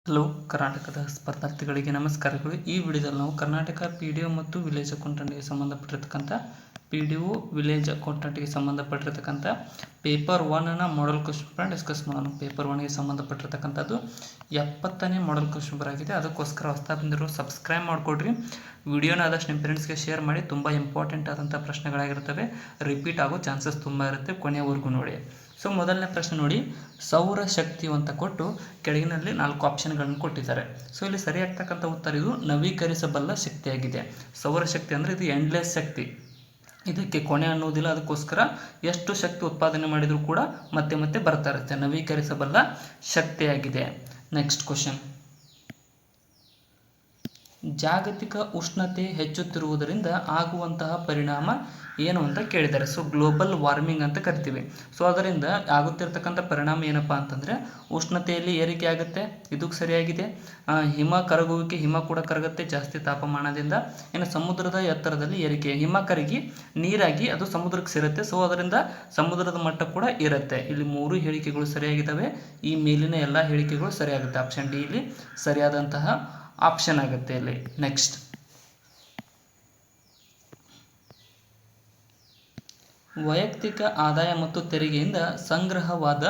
Hello ಕರ್ನಾಟಕದ ಸ್ಪರ್ಧಾರ್ಥಿಗಳಿಗೆ ನಮಸ್ಕಾರಗಳು. ಈ ವಿಡಿಯೋದಲ್ಲಿ ನಾವು ಕರ್ನಾಟಕ PDO ಮತ್ತು ವಿಲೇಜ್ ಅಕೌಂಟೆಂಟ್ಗೆ ಸಂಬಂಧಪಟ್ಟಿರ್ತಕ್ಕಂಥ PDO ವಿಲೇಜ್ ಅಕೌಂಟೆಂಟ್ಗೆ ಸಂಬಂಧಪಟ್ಟಿರ್ತಕ್ಕಂಥ ಪೇಪರ್ 1ನ ಮಾಡಲ್ ಕ್ವಶನ್ ಡಿಸ್ಕಸ್ ಮಾಡೋಣ. ಪೇಪರ್ 1ಗೆ ಸಂಬಂಧಪಟ್ಟಿರ್ತಕ್ಕಂಥದ್ದು 70ನೇ ಮಾಡಲ್ ಕ್ವಶನ್ ಪೇಪರ್ ಆಗಿದೆ. ಅದಕ್ಕೋಸ್ಕರ ಹೊಸದಾಗಿ ಬಂದಿರೋ ಸಬ್ಸ್ಕ್ರೈಬ್ ಮಾಡಿಕೊಡ್ರಿ. ವಿಡಿಯೋನ ಆದಷ್ಟು ನಿಮ್ಮ ಫ್ರೆಂಡ್ಸ್ಗೆ ಶೇರ್ ಮಾಡಿ. ತುಂಬ ಇಂಪಾರ್ಟೆಂಟ್ ಆದಂಥ ಪ್ರಶ್ನೆಗಳಾಗಿರ್ತವೆ, ರಿಪೀಟ್ ಆಗೋ ಚಾನ್ಸಸ್ ತುಂಬ ಇರುತ್ತೆ. ಕೊನೆಯವರೆಗೂ ನೋಡಿ. ಸೊ ಮೊದಲನೇ ಪ್ರಶ್ನೆ ನೋಡಿ, ಸೌರಶಕ್ತಿಯು ಅಂತ ಕೊಟ್ಟು ಕೆಳಗಿನಲ್ಲಿ 4 ಆಪ್ಷನ್ಗಳನ್ನು ಕೊಟ್ಟಿದ್ದಾರೆ. ಸೊ ಇಲ್ಲಿ ಸರಿಯಾಗ್ತಕ್ಕಂಥ ಉತ್ತರ ಇದು ನವೀಕರಿಸಬಲ್ಲ ಶಕ್ತಿಯಾಗಿದೆ. ಸೌರಶಕ್ತಿ ಅಂದರೆ ಇದು ಎಂಡ್ಲೆಸ್ ಶಕ್ತಿ, ಇದಕ್ಕೆ ಕೊನೆ ಅನ್ನೋದಿಲ್ಲ. ಅದಕ್ಕೋಸ್ಕರ ಎಷ್ಟು ಶಕ್ತಿ ಉತ್ಪಾದನೆ ಮಾಡಿದರೂ ಕೂಡ ಮತ್ತೆ ಮತ್ತೆ ಬರ್ತಾ ಇರುತ್ತೆ. ನವೀಕರಿಸಬಲ್ಲ ಶಕ್ತಿಯಾಗಿದೆ. ನೆಕ್ಸ್ಟ್ ಕ್ವಶನ್, ಜಾಗತಿಕ ಉಷ್ಣತೆ ಹೆಚ್ಚುತ್ತಿರುವುದರಿಂದ ಆಗುವಂತಹ ಪರಿಣಾಮ ಏನು ಅಂತ ಕೇಳಿದ್ದಾರೆ. ಸೊ ಗ್ಲೋಬಲ್ ವಾರ್ಮಿಂಗ್ ಅಂತ ಕರಿತೀವಿ. ಸೊ ಅದರಿಂದ ಆಗುತ್ತಿರ್ತಕ್ಕಂಥ ಪರಿಣಾಮ ಏನಪ್ಪ ಅಂತಂದರೆ ಉಷ್ಣತೆಯಲ್ಲಿ ಏರಿಕೆ ಆಗುತ್ತೆ, ಇದಕ್ಕೆ ಸರಿಯಾಗಿದೆ. ಹಿಮ ಕರಗುವಿಕೆ, ಹಿಮ ಕೂಡ ಕರಗುತ್ತೆ ಜಾಸ್ತಿ ತಾಪಮಾನದಿಂದ. ಇನ್ನು ಸಮುದ್ರದ ಎತ್ತರದಲ್ಲಿ ಏರಿಕೆ, ಹಿಮ ಕರಗಿ ನೀರಾಗಿ ಅದು ಸಮುದ್ರಕ್ಕೆ ಸೇರುತ್ತೆ. ಸೊ ಅದರಿಂದ ಸಮುದ್ರದ ಮಟ್ಟ ಕೂಡ ಇರುತ್ತೆ. ಇಲ್ಲಿ 3 ಹೇಳಿಕೆಗಳು ಸರಿಯಾಗಿದ್ದಾವೆ. ಈ ಮೇಲಿನ ಎಲ್ಲ ಹೇಳಿಕೆಗಳು ಸರಿಯಾಗುತ್ತೆ. ಆಪ್ಷನ್ ಡಿ ಇಲ್ಲಿ ಸರಿಯಾದಂತಹ ಆಪ್ಷನ್ ಆಗುತ್ತೆ ಇಲ್ಲಿ. ನೆಕ್ಸ್ಟ್, ವೈಯಕ್ತಿಕ ಆದಾಯ ಮತ್ತು ತೆರಿಗೆಯಿಂದ ಸಂಗ್ರಹವಾದ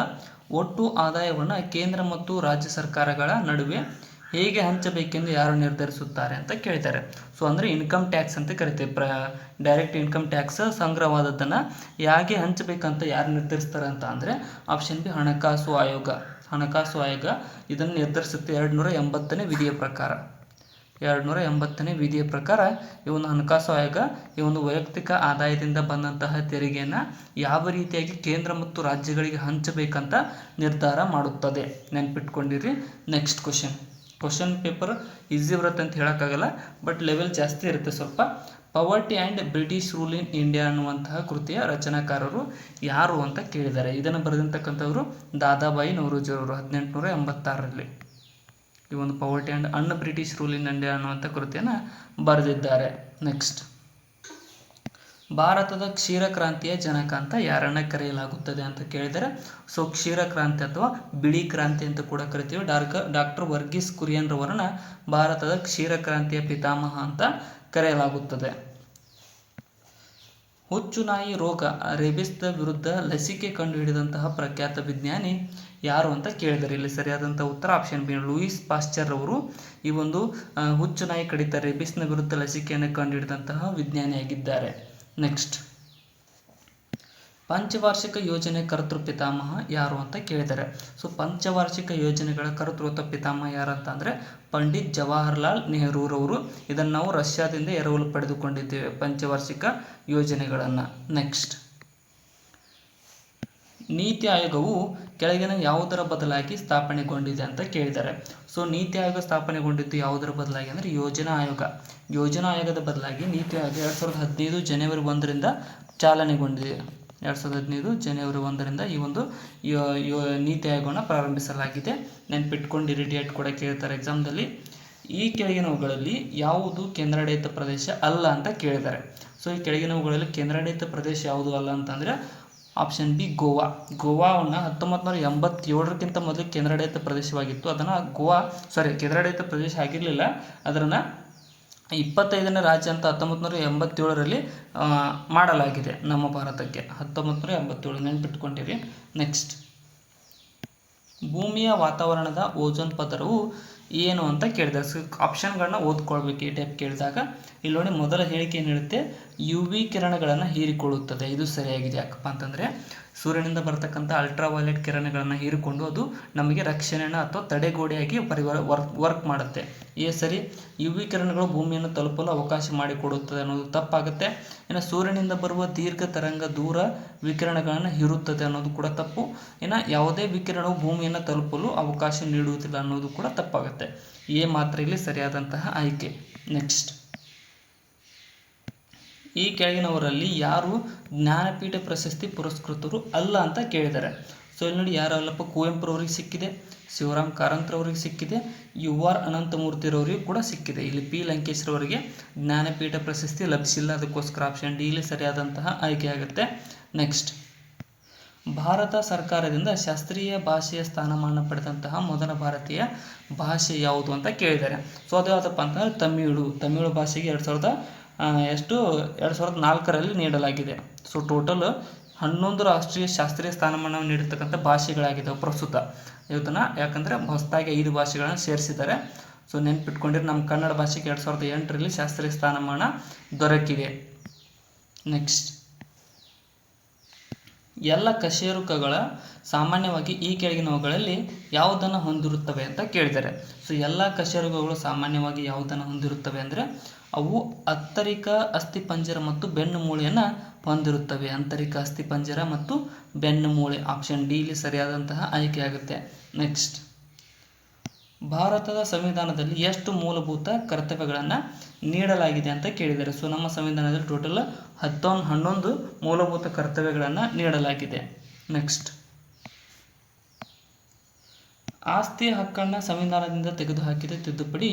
ಒಟ್ಟು ಆದಾಯವನ್ನು ಕೇಂದ್ರ ಮತ್ತು ರಾಜ್ಯ ಸರ್ಕಾರಗಳ ನಡುವೆ ಹೇಗೆ ಹಂಚಬೇಕೆಂದು ಯಾರು ನಿರ್ಧರಿಸುತ್ತಾರೆ ಅಂತ ಕೇಳಿದ್ದಾರೆ. ಸೊ ಅಂದರೆ ಇನ್ಕಮ್ ಟ್ಯಾಕ್ಸ್ ಅಂತ ಕರಿತೀವಿ. ಡೈರೆಕ್ಟ್ ಇನ್ಕಮ್ ಟ್ಯಾಕ್ಸ್ ಸಂಗ್ರಹವಾದದ್ದನ್ನು ಹೇಗೆ ಹಂಚಬೇಕಂತ ಯಾರು ನಿರ್ಧರಿಸ್ತಾರೆ ಅಂತ ಅಂದರೆ ಆಪ್ಷನ್ ಬಿ ಹಣಕಾಸು ಆಯೋಗ. ಹಣಕಾಸು ಆಯೋಗ ಇದನ್ನು ನಿರ್ಧರಿಸುತ್ತೆ 280ನೇ ವಿಧಿಯ ಪ್ರಕಾರ. 280ನೇ ವಿಧಿಯ ಪ್ರಕಾರ ಈ ಒಂದು ಹಣಕಾಸು ಆಯೋಗ ಈ ಒಂದು ವೈಯಕ್ತಿಕ ಆದಾಯದಿಂದ ಬಂದಂತಹ ತೆರಿಗೆಯನ್ನು ಯಾವ ರೀತಿಯಾಗಿ ಕೇಂದ್ರ ಮತ್ತು ರಾಜ್ಯಗಳಿಗೆ ಹಂಚಬೇಕಂತ ನಿರ್ಧಾರ ಮಾಡುತ್ತದೆ. ನೆನ್ಪಿಟ್ಕೊಂಡಿರಿ. ನೆಕ್ಸ್ಟ್ ಕ್ವಶನ್ ಪೇಪರ್ ಈಸಿ ಬರುತ್ತೆ ಅಂತ ಹೇಳೋಕ್ಕಾಗಲ್ಲ, ಬಟ್ ಲೆವೆಲ್ ಜಾಸ್ತಿ ಇರುತ್ತೆ ಸ್ವಲ್ಪ. ಪವರ್ಟಿ and British rule in India ಅನ್ನುವಂತಹ ಕೃತಿಯ ರಚನಾಕಾರರು ಯಾರು ಅಂತ ಕೇಳಿದ್ದಾರೆ. ಇದನ್ನು ಬರೆದಿರ್ತಕ್ಕಂಥವರು ದಾದಾಬಾಯಿ ನೌರೋಜಿ ಅವರು 1886ರಲ್ಲಿ ಈ ಒಂದು ಪವರ್ಟಿ and an British rule in India ಅನ್ನುವಂಥ ಕೃತಿಯನ್ನು ಬರೆದಿದ್ದಾರೆ. ನೆಕ್ಸ್ಟ್, ಭಾರತದ ಕ್ಷೀರ ಕ್ರಾಂತಿಯ ಜನಕ ಅಂತ ಯಾರನ್ನ ಕರೆಯಲಾಗುತ್ತದೆ ಅಂತ ಕೇಳಿದರೆ, ಸೊ ಕ್ಷೀರ ಕ್ರಾಂತಿ ಅಥವಾ ಬಿಳಿ ಕ್ರಾಂತಿ ಅಂತ ಕೂಡ ಕರಿತೀವಿ. ಡಾಕ್ಟರ್ ವರ್ಗೀಸ್ ಕುರಿಯನ್ ರವರನ್ನ ಭಾರತದ ಕ್ಷೀರ ಕ್ರಾಂತಿಯ ಪಿತಾಮಹ ಅಂತ ಕರೆಯಲಾಗುತ್ತದೆ. ಹುಚ್ಚುನಾಯಿ ರೋಗ ರೇಬಿಸ್ದ ವಿರುದ್ಧ ಲಸಿಕೆ ಕಂಡುಹಿಡಿದಂತಹ ಪ್ರಖ್ಯಾತ ವಿಜ್ಞಾನಿ ಯಾರು ಅಂತ ಕೇಳಿದರೆ, ಇಲ್ಲಿ ಸರಿಯಾದಂಥ ಉತ್ತರ ಆಪ್ಷನ್ ಬಿ ಲೂಯಿಸ್ ಪಾಶ್ಚರ್ ಅವರು ಈ ಒಂದು ಹುಚ್ಚುನಾಯಿ ಕಡಿತ ರೇಬಿಸ್ನ ವಿರುದ್ಧ ಲಸಿಕೆಯನ್ನು ಕಂಡುಹಿಡಿದಂತಹ ವಿಜ್ಞಾನಿಯಾಗಿದ್ದಾರೆ. ನೆಕ್ಸ್ಟ್, ಪಂಚವಾರ್ಷಿಕ ಯೋಜನೆ ಕರ್ತೃ ಪಿತಾಮಹ ಯಾರು ಅಂತ ಕೇಳಿದ್ದಾರೆ. ಸೊ ಪಂಚವಾರ್ಷಿಕ ಯೋಜನೆಗಳ ಕರ್ತೃತ್ವ ಪಿತಾಮಹ ಯಾರಂತ ಅಂದರೆ ಪಂಡಿತ್ ಜವಾಹರ್ಲಾಲ್ ನೆಹರೂರವರು. ಇದನ್ನು ನಾವು ರಷ್ಯಾದಿಂದ ಎರವಲು ಪಡೆದುಕೊಂಡಿದ್ದೇವೆ, ಪಂಚವಾರ್ಷಿಕ ಯೋಜನೆಗಳನ್ನು. ನೆಕ್ಸ್ಟ್, ನೀತಿ ಆಯೋಗವು ಕೆಳಗಿನ ಯಾವುದರ ಬದಲಾಗಿ ಸ್ಥಾಪನೆಗೊಂಡಿದೆ ಅಂತ ಕೇಳಿದ್ದಾರೆ. ಸೊ ನೀತಿ ಆಯೋಗ ಸ್ಥಾಪನೆಗೊಂಡಿದ್ದು ಯಾವುದರ ಬದಲಾಗಿ ಅಂದರೆ ಯೋಜನಾ ಆಯೋಗ. ಯೋಜನಾ ಆಯೋಗದ ಬದಲಾಗಿ ನೀತಿ ಆಯೋಗ 2015 ಜನವರಿ 1ರಿಂದ ಚಾಲನೆಗೊಂಡಿದೆ. 2015 ಜನವರಿ 1ರಿಂದ ಈ ಒಂದು ನೀತಿ ಆಯೋಗವನ್ನು ಪ್ರಾರಂಭಿಸಲಾಗಿದೆ. ನೆನ್ಪಿಟ್ಕೊಂಡಿರಿ, ಡೇಟ್ ಕೂಡ ಕೇಳ್ತಾರೆ ಎಕ್ಸಾಮ್ದಲ್ಲಿ. ಈ ಕೆಳಗಿನವುಗಳಲ್ಲಿ ಯಾವುದು ಕೇಂದ್ರಾಡಳಿತ ಪ್ರದೇಶ ಅಲ್ಲ ಅಂತ ಕೇಳಿದ್ದಾರೆ. ಸೊ ಈ ಕೆಳಗಿನವುಗಳಲ್ಲಿ ಕೇಂದ್ರಾಡಳಿತ ಪ್ರದೇಶ ಯಾವುದು ಅಲ್ಲ ಅಂತಂದರೆ ಆಪ್ಷನ್ ಬಿ ಗೋವಾ. ಗೋವಾವನ್ನು 1987ಕ್ಕಿಂತ ಮೊದಲು ಕೇಂದ್ರಾಡಳಿತ ಪ್ರದೇಶವಾಗಿತ್ತು. ಅದನ್ನು ಕೇಂದ್ರಾಡಳಿತ ಪ್ರದೇಶ ಆಗಿರಲಿಲ್ಲ. ಅದನ್ನು 25ನೇ ರಾಜ್ಯ ಅಂತ 1987ರಲ್ಲಿ ಮಾಡಲಾಗಿದೆ ನಮ್ಮ ಭಾರತಕ್ಕೆ. 1987 ನೆನ್ಪಿಟ್ಕೊಂಡಿರಿ. ನೆಕ್ಸ್ಟ್, ಭೂಮಿಯ ವಾತಾವರಣದ ಓಜೋನ್ ಪದರವು ಏನು ಅಂತ ಕೇಳಿದ್ದಾರೆ. ಸೊ ಆಪ್ಷನ್ಗಳನ್ನ ಓದ್ಕೊಳ್ಬೇಕು ಈ ಟೈಪ್ ಕೇಳಿದಾಗ. ಇಲ್ಲಿ ನೋಡಿ, ಮೊದಲ ಹೇಳಿಕೆ ಏನಿರುತ್ತೆ, UV ಕಿರಣಗಳನ್ನು ಹೀರಿಕೊಳ್ಳುತ್ತದೆ. ಇದು ಸರಿಯಾಗಿದೆ. ಯಾಕಪ್ಪ ಅಂತಂದರೆ ಸೂರ್ಯನಿಂದ ಬರ್ತಕ್ಕಂಥ ಅಲ್ಟ್ರಾವೈಲೆಟ್ ಕಿರಣಗಳನ್ನು ಹೀರಿಕೊಂಡು ಅದು ನಮಗೆ ರಕ್ಷಣೆಯನ್ನು ಅಥವಾ ತಡೆಗೋಡೆಯಾಗಿ ವರ್ಕ್ ಮಾಡುತ್ತೆ. ಸರಿ, UV ಕಿರಣಗಳು ಭೂಮಿಯನ್ನು ತಲುಪಲು ಅವಕಾಶ ಮಾಡಿಕೊಡುತ್ತದೆ ಅನ್ನೋದು ತಪ್ಪಾಗುತ್ತೆ. ಇನ್ನು ಸೂರ್ಯನಿಂದ ಬರುವ ದೀರ್ಘ ತರಂಗ ದೂರ ವಿಕಿರಣಗಳನ್ನು ಹೀರುತ್ತದೆ ಅನ್ನೋದು ಕೂಡ ತಪ್ಪು. ಇನ್ನು ಯಾವುದೇ ವಿಕಿರಣವು ಭೂಮಿಯನ್ನು ತಲುಪಲು ಅವಕಾಶ ನೀಡುವುದಿಲ್ಲ ಅನ್ನೋದು ಕೂಡ ತಪ್ಪಾಗುತ್ತೆ. ಮಾತ್ರ ಇಲ್ಲಿ ಸರಿಯಾದಂತಹ ಆಯ್ಕೆ. ನೆಕ್ಸ್ಟ್, ಈ ಕೆಳಗಿನವರಲ್ಲಿ ಯಾರು ಜ್ಞಾನಪೀಠ ಪ್ರಶಸ್ತಿ ಪುರಸ್ಕೃತರು ಅಲ್ಲ ಅಂತ ಕೇಳಿದ್ದಾರೆ. ಸೊ ಇಲ್ಲಿ ನೋಡಿ, ಯಾರಲ್ಲಪ್ಪ ಕುವೆಂಪುರವ್ರಿಗೆ ಸಿಕ್ಕಿದೆ, ಶಿವರಾಮ್ ಕಾರಂತರವರಿಗೆ ಸಿಕ್ಕಿದೆ, UR ಅನಂತಮೂರ್ತಿರವರಿಗೂ ಕೂಡ ಸಿಕ್ಕಿದೆ. ಇಲ್ಲಿ P ಲಂಕೇಶ್ರವರಿಗೆ ಜ್ಞಾನಪೀಠ ಪ್ರಶಸ್ತಿ ಲಭಿಸಿಲ್ಲ. ಅದಕ್ಕೋಸ್ಕರ ಆಪ್ಷನ್ ಡಿ ಇಲ್ಲಿ ಸರಿಯಾದಂತಹ ಆಯ್ಕೆ ಆಗುತ್ತೆ. ನೆಕ್ಸ್ಟ್, ಭಾರತ ಸರ್ಕಾರದಿಂದ ಶಾಸ್ತ್ರೀಯ ಭಾಷೆಯ ಸ್ಥಾನಮಾನ ಪಡೆದಂತಹ ಮೊದಲ ಭಾರತೀಯ ಭಾಷೆ ಯಾವುದು ಅಂತ ಕೇಳಿದ್ದಾರೆ. ಸೊ ಅದು ಯಾವುದಪ್ಪ ಅಂತಂದರೆ ತಮಿಳು ಭಾಷೆಗೆ 2004ರಲ್ಲಿ ನೀಡಲಾಗಿದೆ. ಸೊ ಟೋಟಲ್ 11 ರಾಷ್ಟ್ರೀಯ ಶಾಸ್ತ್ರೀಯ ಸ್ಥಾನಮಾನವನ್ನು ನೀಡಿರ್ತಕ್ಕಂಥ ಭಾಷೆಗಳಾಗಿದ್ದಾವೆ ಪ್ರಸ್ತುತ ಇವತ್ತನ್ನು. ಯಾಕಂದರೆ ಹೊಸದಾಗಿ 5 ಭಾಷೆಗಳನ್ನು ಸೇರಿಸಿದ್ದಾರೆ. ಸೊ ನೆನ್ಪಿಟ್ಕೊಂಡಿರಿ, ನಮ್ಮ ಕನ್ನಡ ಭಾಷೆಗೆ 2008ರಲ್ಲಿ ಶಾಸ್ತ್ರೀಯ ಸ್ಥಾನಮಾನ ದೊರಕಿದೆ. ನೆಕ್ಸ್ಟ್, ಎಲ್ಲ ಕಶೇರುಕಗಳ ಸಾಮಾನ್ಯವಾಗಿ ಈ ಕೆಳಗಿನವುಗಳಲ್ಲಿ ಯಾವುದನ್ನು ಹೊಂದಿರುತ್ತವೆ ಅಂತ ಕೇಳಿದ್ದಾರೆ. ಸೊ ಎಲ್ಲ ಕಶೇರುಕಗಳು ಸಾಮಾನ್ಯವಾಗಿ ಯಾವುದನ್ನು ಹೊಂದಿರುತ್ತವೆ ಅಂದರೆ ಅವು ಆಂತರಿಕ ಅಸ್ಥಿಪಂಜರ ಮತ್ತು ಬೆನ್ನು ಮೂಳೆಯನ್ನು ಹೊಂದಿರುತ್ತವೆ. ಆಂತರಿಕ ಅಸ್ಥಿಪಂಜರ ಮತ್ತು ಬೆನ್ನು ಮೂಳೆ, ಆಪ್ಷನ್ ಡಿ ಇಲ್ಲಿ ಸರಿಯಾದಂತಹ ಆಯ್ಕೆಯಾಗುತ್ತೆ. ನೆಕ್ಸ್ಟ್, ಭಾರತದ ಸಂವಿಧಾನದಲ್ಲಿ ಎಷ್ಟು ಮೂಲಭೂತ ಕರ್ತವ್ಯಗಳನ್ನು ನೀಡಲಾಗಿದೆ ಅಂತ ಕೇಳಿದ್ದಾರೆ. ಸೊ ನಮ್ಮ ಸಂವಿಧಾನದಲ್ಲಿ ಟೋಟಲ್ 11 ಮೂಲಭೂತ ಕರ್ತವ್ಯಗಳನ್ನು ನೀಡಲಾಗಿದೆ. ನೆಕ್ಸ್ಟ್, ಆಸ್ತಿಯ ಹಕ್ಕನ್ನು ಸಂವಿಧಾನದಿಂದ ತೆಗೆದುಹಾಕಿದ ತಿದ್ದುಪಡಿ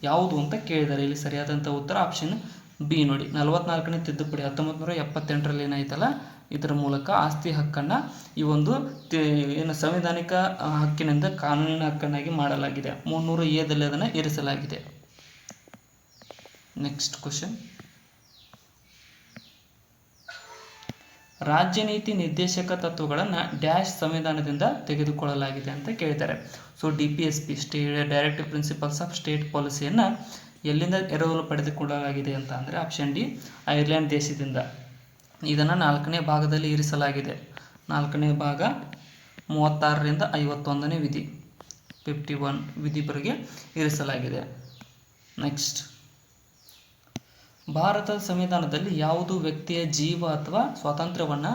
ಯಾವುದು ಅಂತ ಕೇಳಿದ್ದಾರೆ. ಇಲ್ಲಿ ಸರಿಯಾದಂಥ ಉತ್ತರ ಆಪ್ಷನ್ ಬಿ ನೋಡಿ, 44ನೇ ತಿದ್ದುಪಡಿ 1978ರಲ್ಲಿ ಏನಾಯ್ತಲ್ಲ, ಇದರ ಮೂಲಕ ಆಸ್ತಿ ಹಕ್ಕನ್ನು ಈ ಒಂದು ಏನು ಸಂವಿಧಾನಿಕ ಹಕ್ಕಿನಿಂದ ಕಾನೂನಿನ ಹಕ್ಕನ್ನಾಗಿ ಮಾಡಲಾಗಿದೆ. 300A ಅದನ್ನು ಇರಿಸಲಾಗಿದೆ. ನೆಕ್ಸ್ಟ್ ಕ್ವಶನ್, ರಾಜ್ಯ ನೀತಿ ನಿರ್ದೇಶಕ ತತ್ವಗಳನ್ನು ಡ್ಯಾಶ್ ಸಂವಿಧಾನದಿಂದ ತೆಗೆದುಕೊಳ್ಳಲಾಗಿದೆ ಅಂತ ಕೇಳಿದ್ದಾರೆ. So DPSP directive principles of state ಪಾಲಿಸಿಯನ್ನು ಎಲ್ಲಿಂದ ಎರವಲು ಪಡೆದುಕೊಳ್ಳಲಾಗಿದೆ ಅಂತ ಅಂದರೆ ಆಪ್ಷನ್ ಡಿ ಐರ್ಲೆಂಡ್ ದೇಶದಿಂದ. ಇದನ್ನು 4ನೇ ಭಾಗದಲ್ಲಿ ಇರಿಸಲಾಗಿದೆ. 4ನೇ ಭಾಗ 36ರಿಂದ 51ನೇ ವಿಧಿ 51 ವಿಧಿವರೆಗೆ ಇರಿಸಲಾಗಿದೆ. ನೆಕ್ಸ್ಟ್, ಭಾರತದ ಸಂವಿಧಾನದಲ್ಲಿ ಯಾವುದು ವ್ಯಕ್ತಿಯ ಜೀವ ಅಥವಾ ಸ್ವಾತಂತ್ರ್ಯವನ್ನು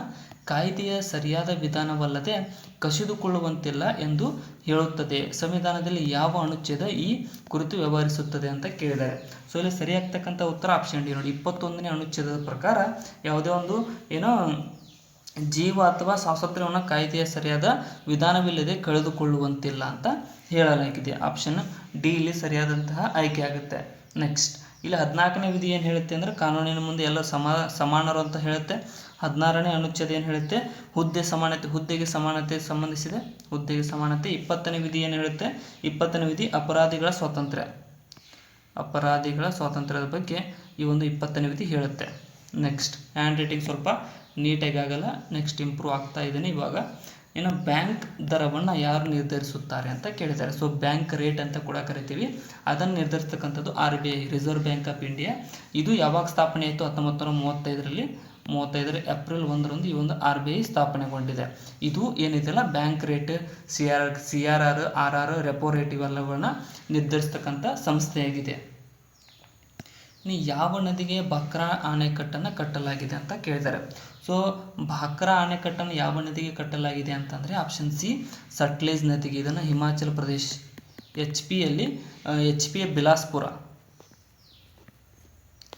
ಕಾಯ್ದೆಯ ಸರಿಯಾದ ವಿಧಾನವಲ್ಲದೆ ಕಸಿದುಕೊಳ್ಳುವಂತಿಲ್ಲ ಎಂದು ಹೇಳುತ್ತದೆ. ಸಂವಿಧಾನದಲ್ಲಿ ಯಾವ ಅನುಚ್ಛೇದ ಈ ಕುರಿತು ವ್ಯವಹರಿಸುತ್ತದೆ ಅಂತ ಕೇಳಿದ್ದಾರೆ. ಸೊ ಇಲ್ಲಿ ಸರಿಯಾಗ್ತಕ್ಕಂಥ ಉತ್ತರ ಆಪ್ಷನ್ ಡಿ ನೋಡಿ, 21ನೇ ಅನುಚ್ಛೇದದ ಪ್ರಕಾರ ಯಾವುದೇ ಒಂದು ಜೀವ ಅಥವಾ ಸ್ವಾತಂತ್ರ್ಯವನ್ನು ಕಾಯ್ದೆಯ ಸರಿಯಾದ ವಿಧಾನವಿಲ್ಲದೆ ಕಳೆದುಕೊಳ್ಳುವಂತಿಲ್ಲ ಅಂತ ಹೇಳಲಾಗಿದೆ. ಆಪ್ಷನ್ ಡಿ ಇಲ್ಲಿ ಸರಿಯಾದಂತಹ ಆಯ್ಕೆ ಆಗುತ್ತೆ. ನೆಕ್ಸ್ಟ್, ಇಲ್ಲಿ 14ನೇ ವಿಧಿ ಏನು ಹೇಳುತ್ತೆ ಅಂದರೆ ಕಾನೂನಿನ ಮುಂದೆ ಎಲ್ಲ ಸಮಾನರು ಅಂತ ಹೇಳುತ್ತೆ. 16ನೇ ಅನುಚ್ಛೇದ ಏನು ಹೇಳುತ್ತೆ, ಹುದ್ದೆಗೆ ಸಮಾನತೆ ಸಂಬಂಧಿಸಿದೆ, ಹುದ್ದೆಗೆ ಸಮಾನತೆ. 20ನೇ ವಿಧಿ ಏನು ಹೇಳುತ್ತೆ, 20ನೇ ವಿಧಿ ಅಪರಾಧಿಗಳ ಸ್ವಾತಂತ್ರ್ಯದ ಬಗ್ಗೆ ಈ ಒಂದು 20ನೇ ವಿಧಿ ಹೇಳುತ್ತೆ. ನೆಕ್ಸ್ಟ್, ಹ್ಯಾಂಡ್ ರೈಟಿಂಗ್ ಸ್ವಲ್ಪ ನೀಟಾಗಿ ಆಗಲ್ಲ. ನೆಕ್ಸ್ಟ್, ಇಂಪ್ರೂವ್ ಆಗ್ತಾ ಇದ್ದೀನಿ ಇವಾಗ. ಇನ್ನು ಬ್ಯಾಂಕ್ ದರವನ್ನು ಯಾರು ನಿರ್ಧರಿಸುತ್ತಾರೆ ಅಂತ ಕೇಳಿದ್ದಾರೆ. ಸೊ ಬ್ಯಾಂಕ್ ರೇಟ್ ಅಂತ ಕೂಡ ಕರಿತೀವಿ. ಅದನ್ನು ನಿರ್ಧರಿಸ್ತಕ್ಕಂಥದ್ದು RBI, reserve bank of India. ಇದು ಯಾವಾಗ ಸ್ಥಾಪನೆ ಆಯಿತು, 1935ರಲ್ಲಿ 35 ಏಪ್ರಿಲ್ 1ರಂದು ಈ ಒಂದು RBI ಸ್ಥಾಪನೆಗೊಂಡಿದೆ. ಇದು ಏನಿದೆಯಲ್ಲ bank rate, CRR, RR, repo rate ಇವೆಲ್ಲವನ್ನು ನಿರ್ಧರಿಸ್ತಕ್ಕಂಥ ಸಂಸ್ಥೆಯಾಗಿದೆ. ಯಾವ ನದಿಗೆ ಭಕ್ರಾ ಅಣೆಕಟ್ಟನ್ನು ಕಟ್ಟಲಾಗಿದೆ ಅಂತ ಕೇಳಿದ್ದಾರೆ. ಸೊ ಭಕ್ರಾ ಅಣೆಕಟ್ಟನ್ನು ಯಾವ ನದಿಗೆ ಕಟ್ಟಲಾಗಿದೆ ಅಂತಂದರೆ ಆಪ್ಷನ್ ಸಿ ಸಟ್ಲೇಜ್ ನದಿಗೆ. ಇದನ್ನು ಹಿಮಾಚಲ ಪ್ರದೇಶ್ HP ಬಿಲಾಸ್ಪುರ,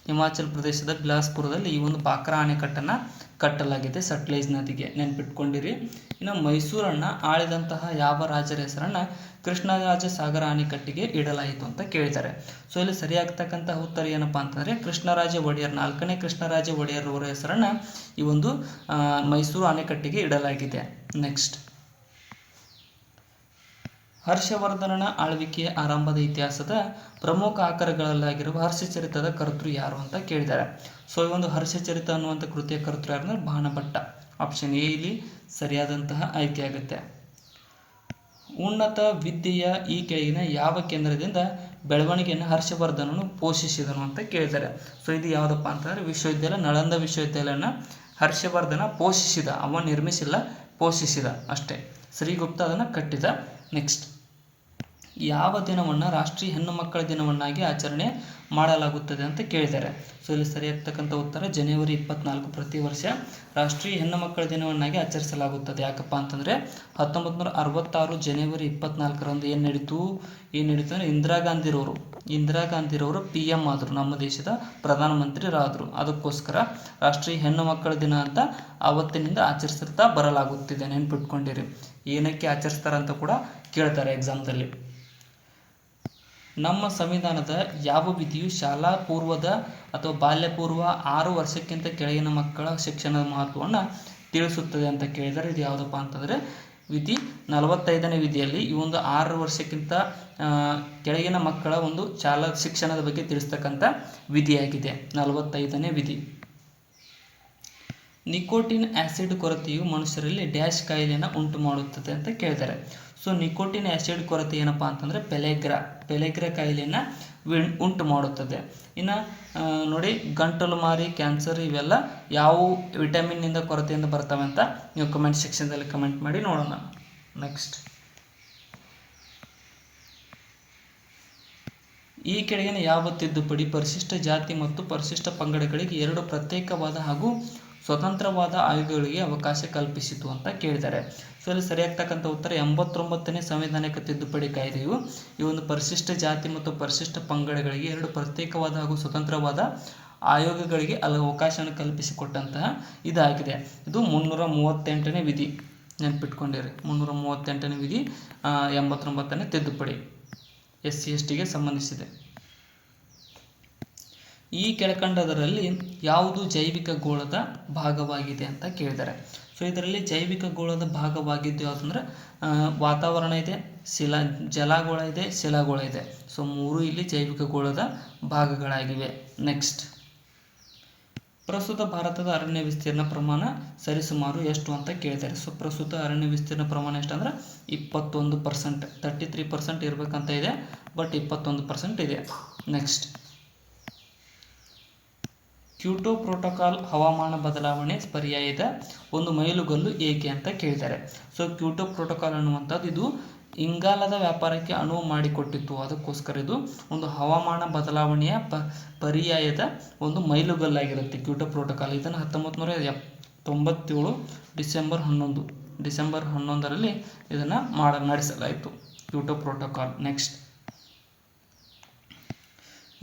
ಹಿಮಾಚಲ ಪ್ರದೇಶದ ಬಿಲಾಸ್ಪುರದಲ್ಲಿ ಈ ಒಂದು ಭಕ್ರಾ ಅಣೆಕಟ್ಟನ್ನು ಕಟ್ಟಲಾಗಿದೆ ಸಟ್ಲೇಜ್ ನದಿಗೆ, ನೆನ್ಪಿಟ್ಕೊಂಡಿರಿ. ಇನ್ನು ಮೈಸೂರನ್ನು ಆಳಿದಂತಹ ಯಾವ ರಾಜರ ಹೆಸರನ್ನು ಕೃಷ್ಣರಾಜ ಸಾಗರ ಅಣೆಕಟ್ಟಿಗೆ ಇಡಲಾಯಿತು ಅಂತ ಕೇಳಿದ್ದಾರೆ. ಸೊ ಇಲ್ಲಿ ಸರಿಯಾಗ್ತಕ್ಕಂಥ ಉತ್ತರ ಏನಪ್ಪ ಅಂತಂದರೆ ಕೃಷ್ಣರಾಜ ಒಡೆಯರ್, 4ನೇ ಕೃಷ್ಣರಾಜ ಒಡೆಯರ್ ಅವರ ಹೆಸರನ್ನು ಈ ಒಂದು ಮೈಸೂರು ಅಣೆಕಟ್ಟಿಗೆ ಇಡಲಾಗಿದೆ. ನೆಕ್ಸ್ಟ್, ಹರ್ಷವರ್ಧನನ ಆಳ್ವಿಕೆಯ ಆರಂಭದ ಇತಿಹಾಸದ ಪ್ರಮುಖ ಆಕರಗಳಲ್ಲಾಗಿರುವ ಹರ್ಷಚರಿತದ ಕರ್ತೃ ಯಾರು ಅಂತ ಕೇಳಿದ್ದಾರೆ. ಸೊ ಈ ಒಂದು ಹರ್ಷಚರಿತ ಅನ್ನುವಂಥ ಕೃತಿಯ ಕರ್ತೃ ಯಾರು ಅಂದರೆ ಬಾಣಭಟ್ಟ. ಆಪ್ಷನ್ ಎ ಇಲ್ಲಿ ಸರಿಯಾದಂತಹ ಆಯ್ಕೆಯಾಗುತ್ತೆ. ಉನ್ನತ ವಿದ್ಯೆಯ ಈ ಕೆಳಗಿನ ಯಾವ ಕೇಂದ್ರದಿಂದ ಬೆಳವಣಿಗೆಯನ್ನು ಹರ್ಷವರ್ಧನನು ಪೋಷಿಸಿದನು ಅಂತ ಕೇಳಿದ್ದಾರೆ. ಸೊ ಇದು ಯಾವುದಪ್ಪ ಅಂತಂದರೆ ವಿಶ್ವವಿದ್ಯಾಲಯ, ನಳಂದ ವಿಶ್ವವಿದ್ಯಾಲಯನ ಹರ್ಷವರ್ಧನ ಪೋಷಿಸಿದ, ಅವ ನಿರ್ಮಿಸಿಲ್ಲ, ಪೋಷಿಸಿದ ಅಷ್ಟೇ. ಶ್ರೀಗುಪ್ತ ಅದನ್ನು ಕಟ್ಟಿದ. ನೆಕ್ಸ್ಟ್, ಯಾವ ದಿನವನ್ನು ರಾಷ್ಟ್ರೀಯ ಹೆಣ್ಣು ಮಕ್ಕಳ ದಿನವನ್ನಾಗಿ ಆಚರಣೆ ಮಾಡಲಾಗುತ್ತದೆ ಅಂತ ಕೇಳಿದ್ದಾರೆ. ಸೊ ಇಲ್ಲಿ ಸರಿಯಾಗ್ತಕ್ಕಂಥ ಉತ್ತರ ಜನವರಿ 24 ಪ್ರತಿ ವರ್ಷ ರಾಷ್ಟ್ರೀಯ ಹೆಣ್ಣು ಮಕ್ಕಳ ದಿನವನ್ನಾಗಿ ಆಚರಿಸಲಾಗುತ್ತದೆ. ಯಾಕಪ್ಪ ಅಂತಂದರೆ 1966 ಜನವರಿ 24ರಂದು ಏನು ನಡೀತು ಅಂದರೆ ಇಂದಿರಾ ಗಾಂಧಿರವರು PM ಆದರು, ನಮ್ಮ ದೇಶದ ಪ್ರಧಾನಮಂತ್ರಿರಾದರು. ಅದಕ್ಕೋಸ್ಕರ ರಾಷ್ಟ್ರೀಯ ಹೆಣ್ಣು ಮಕ್ಕಳ ದಿನ ಅಂತ ಆವತ್ತಿನಿಂದ ಆಚರಿಸ್ತಾ ಬರಲಾಗುತ್ತಿದೆ, ನೆನ್ಪಿಟ್ಕೊಂಡಿರಿ. ಏನಕ್ಕೆ ಆಚರಿಸ್ತಾರಂತ ಕೂಡ ಕೇಳ್ತಾರೆ ಎಕ್ಸಾಮ್ದಲ್ಲಿ. ನಮ್ಮ ಸಂವಿಧಾನದ ಯಾವ ವಿಧಿಯು ಶಾಲಾ ಪೂರ್ವದ ಅಥವಾ ಬಾಲ್ಯ ಪೂರ್ವ 6 ವರ್ಷಕ್ಕಿಂತ ಕೆಳಗಿನ ಮಕ್ಕಳ ಶಿಕ್ಷಣದ ಮಹತ್ವವನ್ನು ತಿಳಿಸುತ್ತದೆ ಅಂತ ಕೇಳಿದರೆ ಇದು ಯಾವುದಪ್ಪ ಅಂತಂದರೆ ವಿಧಿ 45ನೇ ವಿಧಿಯಲ್ಲಿ ಈ ಒಂದು 6 ವರ್ಷಕ್ಕಿಂತ ಕೆಳಗಿನ ಮಕ್ಕಳ ಒಂದು ಶಾಲಾ ಶಿಕ್ಷಣದ ಬಗ್ಗೆ ತಿಳಿಸ್ತಕ್ಕಂಥ ವಿಧಿಯಾಗಿದೆ 45ನೇ ವಿಧಿ. ನಿಕೋಟಿನ್ ಆ್ಯಸಿಡ್ ಕೊರತೆಯು ಮನುಷ್ಯರಲ್ಲಿ ಡ್ಯಾಶ್ ಕಾಯಿಲೆಯನ್ನು ಉಂಟು ಮಾಡುತ್ತದೆ ಅಂತ ಕೇಳಿದ್ದಾರೆ. ಸೊ ನಿಕೋಟಿನ್ ಆ್ಯಸಿಡ್ ಕೊರತೆ ಏನಪ್ಪ ಅಂತಂದರೆ ಪೆಲೆಗ್ರಾ ಕಾಯಿಲೆಯನ್ನು ಉಂಟು ಮಾಡುತ್ತದೆ. ಇನ್ನು ನೋಡಿ, ಗಂಟಲು ಮಾರಿ, ಕ್ಯಾನ್ಸರ್ ಇವೆಲ್ಲ ಯಾವ ವಿಟಮಿನ್ನಿಂದ ಕೊರತೆಯಿಂದ ಬರ್ತವೆ ಅಂತ ನೀವು ಕಮೆಂಟ್ ಸೆಕ್ಷನ್ದಲ್ಲಿ ಕಮೆಂಟ್ ಮಾಡಿ ನೋಡೋಣ. ನೆಕ್ಸ್ಟ್, ಈ ಕೆಳಗಿನ ಯಾವ ತಿದ್ದುಪಡಿ ಪರಿಶಿಷ್ಟ ಜಾತಿ ಮತ್ತು ಪರಿಶಿಷ್ಟ ಪಂಗಡಗಳಿಗೆ 2 ಪ್ರತ್ಯೇಕವಾದ ಹಾಗೂ ಸ್ವತಂತ್ರವಾದ ಆಯೋಗಗಳಿಗೆ ಅವಕಾಶ ಕಲ್ಪಿಸಿತು ಅಂತ ಕೇಳಿದ್ದಾರೆ. ಸೊ ಇಲ್ಲಿ ಸರಿಯಾಗ್ತಕ್ಕಂಥ ಉತ್ತರ 89ನೇ ಸಂವಿಧಾನಿಕ ತಿದ್ದುಪಡಿ ಕಾಯ್ದೆಯು ಈ ಒಂದು ಪರಿಶಿಷ್ಟ ಜಾತಿ ಮತ್ತು ಪರಿಶಿಷ್ಟ ಪಂಗಡಗಳಿಗೆ 2 ಪ್ರತ್ಯೇಕವಾದ ಹಾಗೂ ಸ್ವತಂತ್ರವಾದ ಆಯೋಗಗಳಿಗೆ ಅವಕಾಶವನ್ನು ಕಲ್ಪಿಸಿಕೊಟ್ಟಂತಹ ಇದಾಗಿದೆ. ಇದು 338ನೇ ವಿಧಿ, ನೆನಪಿಟ್ಕೊಂಡಿರಿ. 338ನೇ ವಿಧಿ 89ನೇ ತಿದ್ದುಪಡಿ SC/STಗೆ ಸಂಬಂಧಿಸಿದೆ. ಈ ಕೆಳಕಂಡದರಲ್ಲಿ ಯಾವುದು ಜೈವಿಕ ಗೋಳದ ಭಾಗವಾಗಿದೆ ಅಂತ ಕೇಳಿದ್ದಾರೆ. ಸೊ ಇದರಲ್ಲಿ ಜೈವಿಕ ಗೋಳದ ಭಾಗವಾಗಿದ್ದು ಯಾವುದಂದ್ರೆ ವಾತಾವರಣ ಇದೆ, ಜಲಗೋಳ ಇದೆ, ಶಿಲಾಗೋಳ ಇದೆ. ಸೊ 3 ಇಲ್ಲಿ ಜೈವಿಕ ಗೋಳದ ಭಾಗಗಳಾಗಿವೆ. ನೆಕ್ಸ್ಟ್, ಪ್ರಸ್ತುತ ಭಾರತದ ಅರಣ್ಯ ವಿಸ್ತೀರ್ಣ ಪ್ರಮಾಣ ಸರಿಸುಮಾರು ಎಷ್ಟು ಅಂತ ಕೇಳಿದ್ದಾರೆ. ಸೊ ಪ್ರಸ್ತುತ ಅರಣ್ಯ ವಿಸ್ತೀರ್ಣ ಪ್ರಮಾಣ ಎಷ್ಟು ಅಂದ್ರೆ 21%. 33% ಇರಬೇಕಂತ ಇದೆ, ಬಟ್ 21% ಇದೆ. ನೆಕ್ಸ್ಟ್, ಕ್ಯೋಟೋ ಪ್ರೋಟೋಕಾಲ್ ಹವಾಮಾನ ಬದಲಾವಣೆ ಪರ್ಯಾಯದ ಒಂದು ಮೈಲುಗಲ್ಲು ಏಕೆ ಅಂತ ಕೇಳಿದ್ದಾರೆ. ಸೊ ಕ್ಯೋಟೋ ಪ್ರೋಟೋಕಾಲ್ ಅನ್ನುವಂಥದ್ದು ಇದು ಇಂಗಾಲದ ವ್ಯಾಪಾರಕ್ಕೆ ಅನುವು ಮಾಡಿಕೊಟ್ಟಿತ್ತು. ಅದಕ್ಕೋಸ್ಕರ ಇದು ಒಂದು ಹವಾಮಾನ ಬದಲಾವಣೆಯ ಪರ್ಯಾಯದ ಒಂದು ಮೈಲುಗಲ್ಲಾಗಿರುತ್ತೆ ಕ್ಯೋಟೋ ಪ್ರೋಟೋಕಾಲ್. ಇದನ್ನು 1997 ಡಿಸೆಂಬರ್ 11ರಲ್ಲಿ ಇದನ್ನು ನಡೆಸಲಾಯಿತು, ಕ್ಯೋಟೋ ಪ್ರೋಟೋಕಾಲ್. ನೆಕ್ಸ್ಟ್,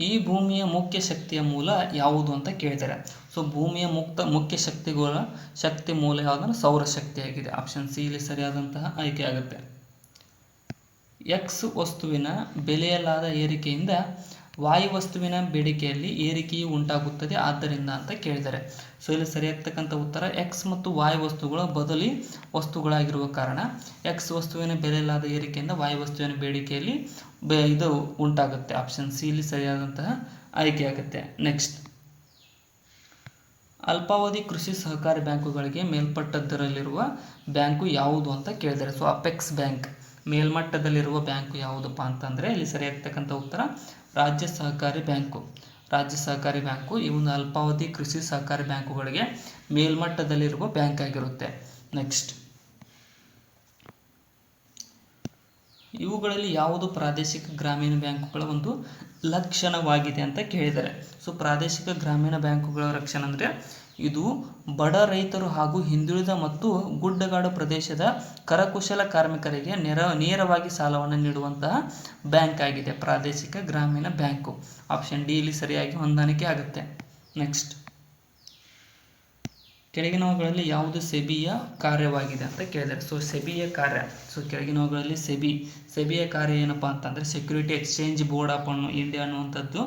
ಈ ಭೂಮಿಯ ಮುಖ್ಯ ಶಕ್ತಿಯ ಮೂಲ ಯಾವುದು ಅಂತ ಕೇಳಿದ್ದಾರೆ. ಸೊ ಭೂಮಿಯ ಮುಖ್ಯ ಶಕ್ತಿ ಮೂಲ ಯಾವುದಂದ್ರೆ ಸೌರಶಕ್ತಿಯಾಗಿದೆ. ಆಪ್ಷನ್ ಸಿ ಇಲ್ಲಿ ಸರಿಯಾದಂತಹ ಆಯ್ಕೆ ಆಗುತ್ತೆ. ಎಕ್ಸ್ ವಸ್ತುವಿನ ಬೆಲೆಯಲ್ಲಾದ ಏರಿಕೆಯಿಂದ ವಾಯು ವಸ್ತುವಿನ ಬೇಡಿಕೆಯಲ್ಲಿ ಏರಿಕೆಯು ಉಂಟಾಗುತ್ತದೆ ಆದ್ದರಿಂದ ಅಂತ ಕೇಳಿದ್ದಾರೆ. ಸೊ ಇಲ್ಲಿ ಸರಿಯಾಗ್ತಕ್ಕಂಥ ಉತ್ತರ ಎಕ್ಸ್ ಮತ್ತು ವಾಯು ವಸ್ತುಗಳ ಬದಲಿ ವಸ್ತುಗಳಾಗಿರುವ ಕಾರಣ ಎಕ್ಸ್ ವಸ್ತುವಿನ ಬೆಲೆಯಲ್ಲಾದ ಏರಿಕೆಯಿಂದ ವಾಯು ವಸ್ತುವಿನ ಬೇಡಿಕೆಯಲ್ಲಿ ಇದು ಉಂಟಾಗುತ್ತೆ. ಆಪ್ಷನ್ ಸಿ ಇಲ್ಲಿ ಸರಿಯಾದಂತಹ ಆಯ್ಕೆ ಆಗುತ್ತೆ. ನೆಕ್ಸ್ಟ್, ಅಲ್ಪಾವಧಿ ಕೃಷಿ ಸಹಕಾರಿ ಬ್ಯಾಂಕುಗಳಿಗೆ ಮೇಲ್ಮಟ್ಟದಲ್ಲಿರುವ ಬ್ಯಾಂಕು ಯಾವುದು ಅಂತ ಕೇಳಿದ್ದಾರೆ. ಸೊ ಅಪೆಕ್ಸ್ ಬ್ಯಾಂಕ್ ಮೇಲ್ಮಟ್ಟದಲ್ಲಿರುವ ಬ್ಯಾಂಕು ಯಾವುದಪ್ಪ ಅಂತಂದರೆ ಇಲ್ಲಿ ಸರಿಯಾಗ್ತಕ್ಕಂಥ ಉತ್ತರ ರಾಜ್ಯ ಸಹಕಾರಿ ಬ್ಯಾಂಕು ಈ ಒಂದು ಅಲ್ಪಾವಧಿ ಕೃಷಿ ಸಹಕಾರಿ ಬ್ಯಾಂಕುಗಳಿಗೆ ಮೇಲ್ಮಟ್ಟದಲ್ಲಿರುವ ಬ್ಯಾಂಕ್ ಆಗಿರುತ್ತೆ. ನೆಕ್ಸ್ಟ್, ಇವುಗಳಲ್ಲಿ ಯಾವುದು ಪ್ರಾದೇಶಿಕ ಗ್ರಾಮೀಣ ಬ್ಯಾಂಕುಗಳ ಒಂದು ಲಕ್ಷಣವಾಗಿದೆ ಅಂತ ಕೇಳಿದ್ದಾರೆ. ಸೊ ಪ್ರಾದೇಶಿಕ ಗ್ರಾಮೀಣ ಬ್ಯಾಂಕುಗಳ ಲಕ್ಷಣ ಅಂದರೆ ಇದು ಬಡ ರೈತರು ಹಾಗೂ ಹಿಂದುಳಿದ ಮತ್ತು ಗುಡ್ಡಗಾಡು ಪ್ರದೇಶದ ಕರಕುಶಲ ಕಾರ್ಮಿಕರಿಗೆ ನೇರವಾಗಿ ಸಾಲವನ್ನು ನೀಡುವಂತಹ ಬ್ಯಾಂಕ್ ಆಗಿದೆ ಪ್ರಾದೇಶಿಕ ಗ್ರಾಮೀಣ ಬ್ಯಾಂಕು. ಆಪ್ಷನ್ ಡಿ ಇಲ್ಲಿ ಸರಿಯಾಗಿ ಹೊಂದಾಣಿಕೆ ಆಗುತ್ತೆ. ನೆಕ್ಸ್ಟ್, ಕೆಳಗಿನವುಗಳಲ್ಲಿ ಯಾವುದು ಸೆಬಿಯ ಕಾರ್ಯವಾಗಿದೆ ಅಂತ ಕೇಳಿದ್ದಾರೆ. ಸೊ ಸೆಬಿಯ ಕಾರ್ಯ, ಸೊ ಕೆಳಗಿನವುಗಳಲ್ಲಿ ಸೆಬಿಯ ಕಾರ್ಯ ಏನಪ್ಪ ಅಂತಂದರೆ security exchange board of India ಅನ್ನುವಂಥದ್ದು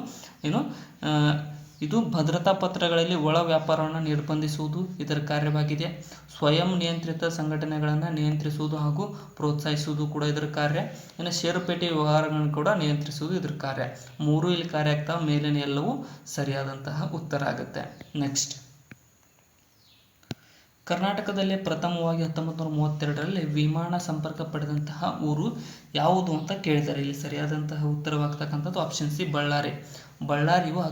ಇದು ಭದ್ರತಾ ಪತ್ರಗಳಲ್ಲಿ ಒಳ ವ್ಯಾಪಾರವನ್ನು ನಿರ್ಬಂಧಿಸುವುದು ಇದರ ಕಾರ್ಯವಾಗಿದೆ. ಸ್ವಯಂ ನಿಯಂತ್ರಿತ ಸಂಘಟನೆಗಳನ್ನು ನಿಯಂತ್ರಿಸುವುದು ಹಾಗೂ ಪ್ರೋತ್ಸಾಹಿಸುವುದು ಕೂಡ ಇದರ ಕಾರ್ಯ. ಇನ್ನು ಷೇರುಪೇಟೆ ವ್ಯವಹಾರಗಳನ್ನು ಕೂಡ ನಿಯಂತ್ರಿಸುವುದು ಇದರ ಕಾರ್ಯ. 3 ಇಲ್ಲಿ ಕಾರ್ಯ ಆಗ್ತಾವೆ, ಮೇಲಿನ ಎಲ್ಲವೂ ಸರಿಯಾದಂತಹ ಉತ್ತರ ಆಗುತ್ತೆ. ನೆಕ್ಸ್ಟ್, ಕರ್ನಾಟಕದಲ್ಲಿ ಪ್ರಥಮವಾಗಿ 1932ರಲ್ಲಿ ವಿಮಾನ ಸಂಪರ್ಕ ಪಡೆದಂತಹ ಊರು ಯಾವುದು ಅಂತ ಕೇಳಿದ್ದಾರೆ. ಇಲ್ಲಿ ಸರಿಯಾದಂತಹ ಉತ್ತರವಾಗ್ತಕ್ಕಂಥದ್ದು ಆಪ್ಷನ್ ಸಿ ಬಳ್ಳಾರಿಯು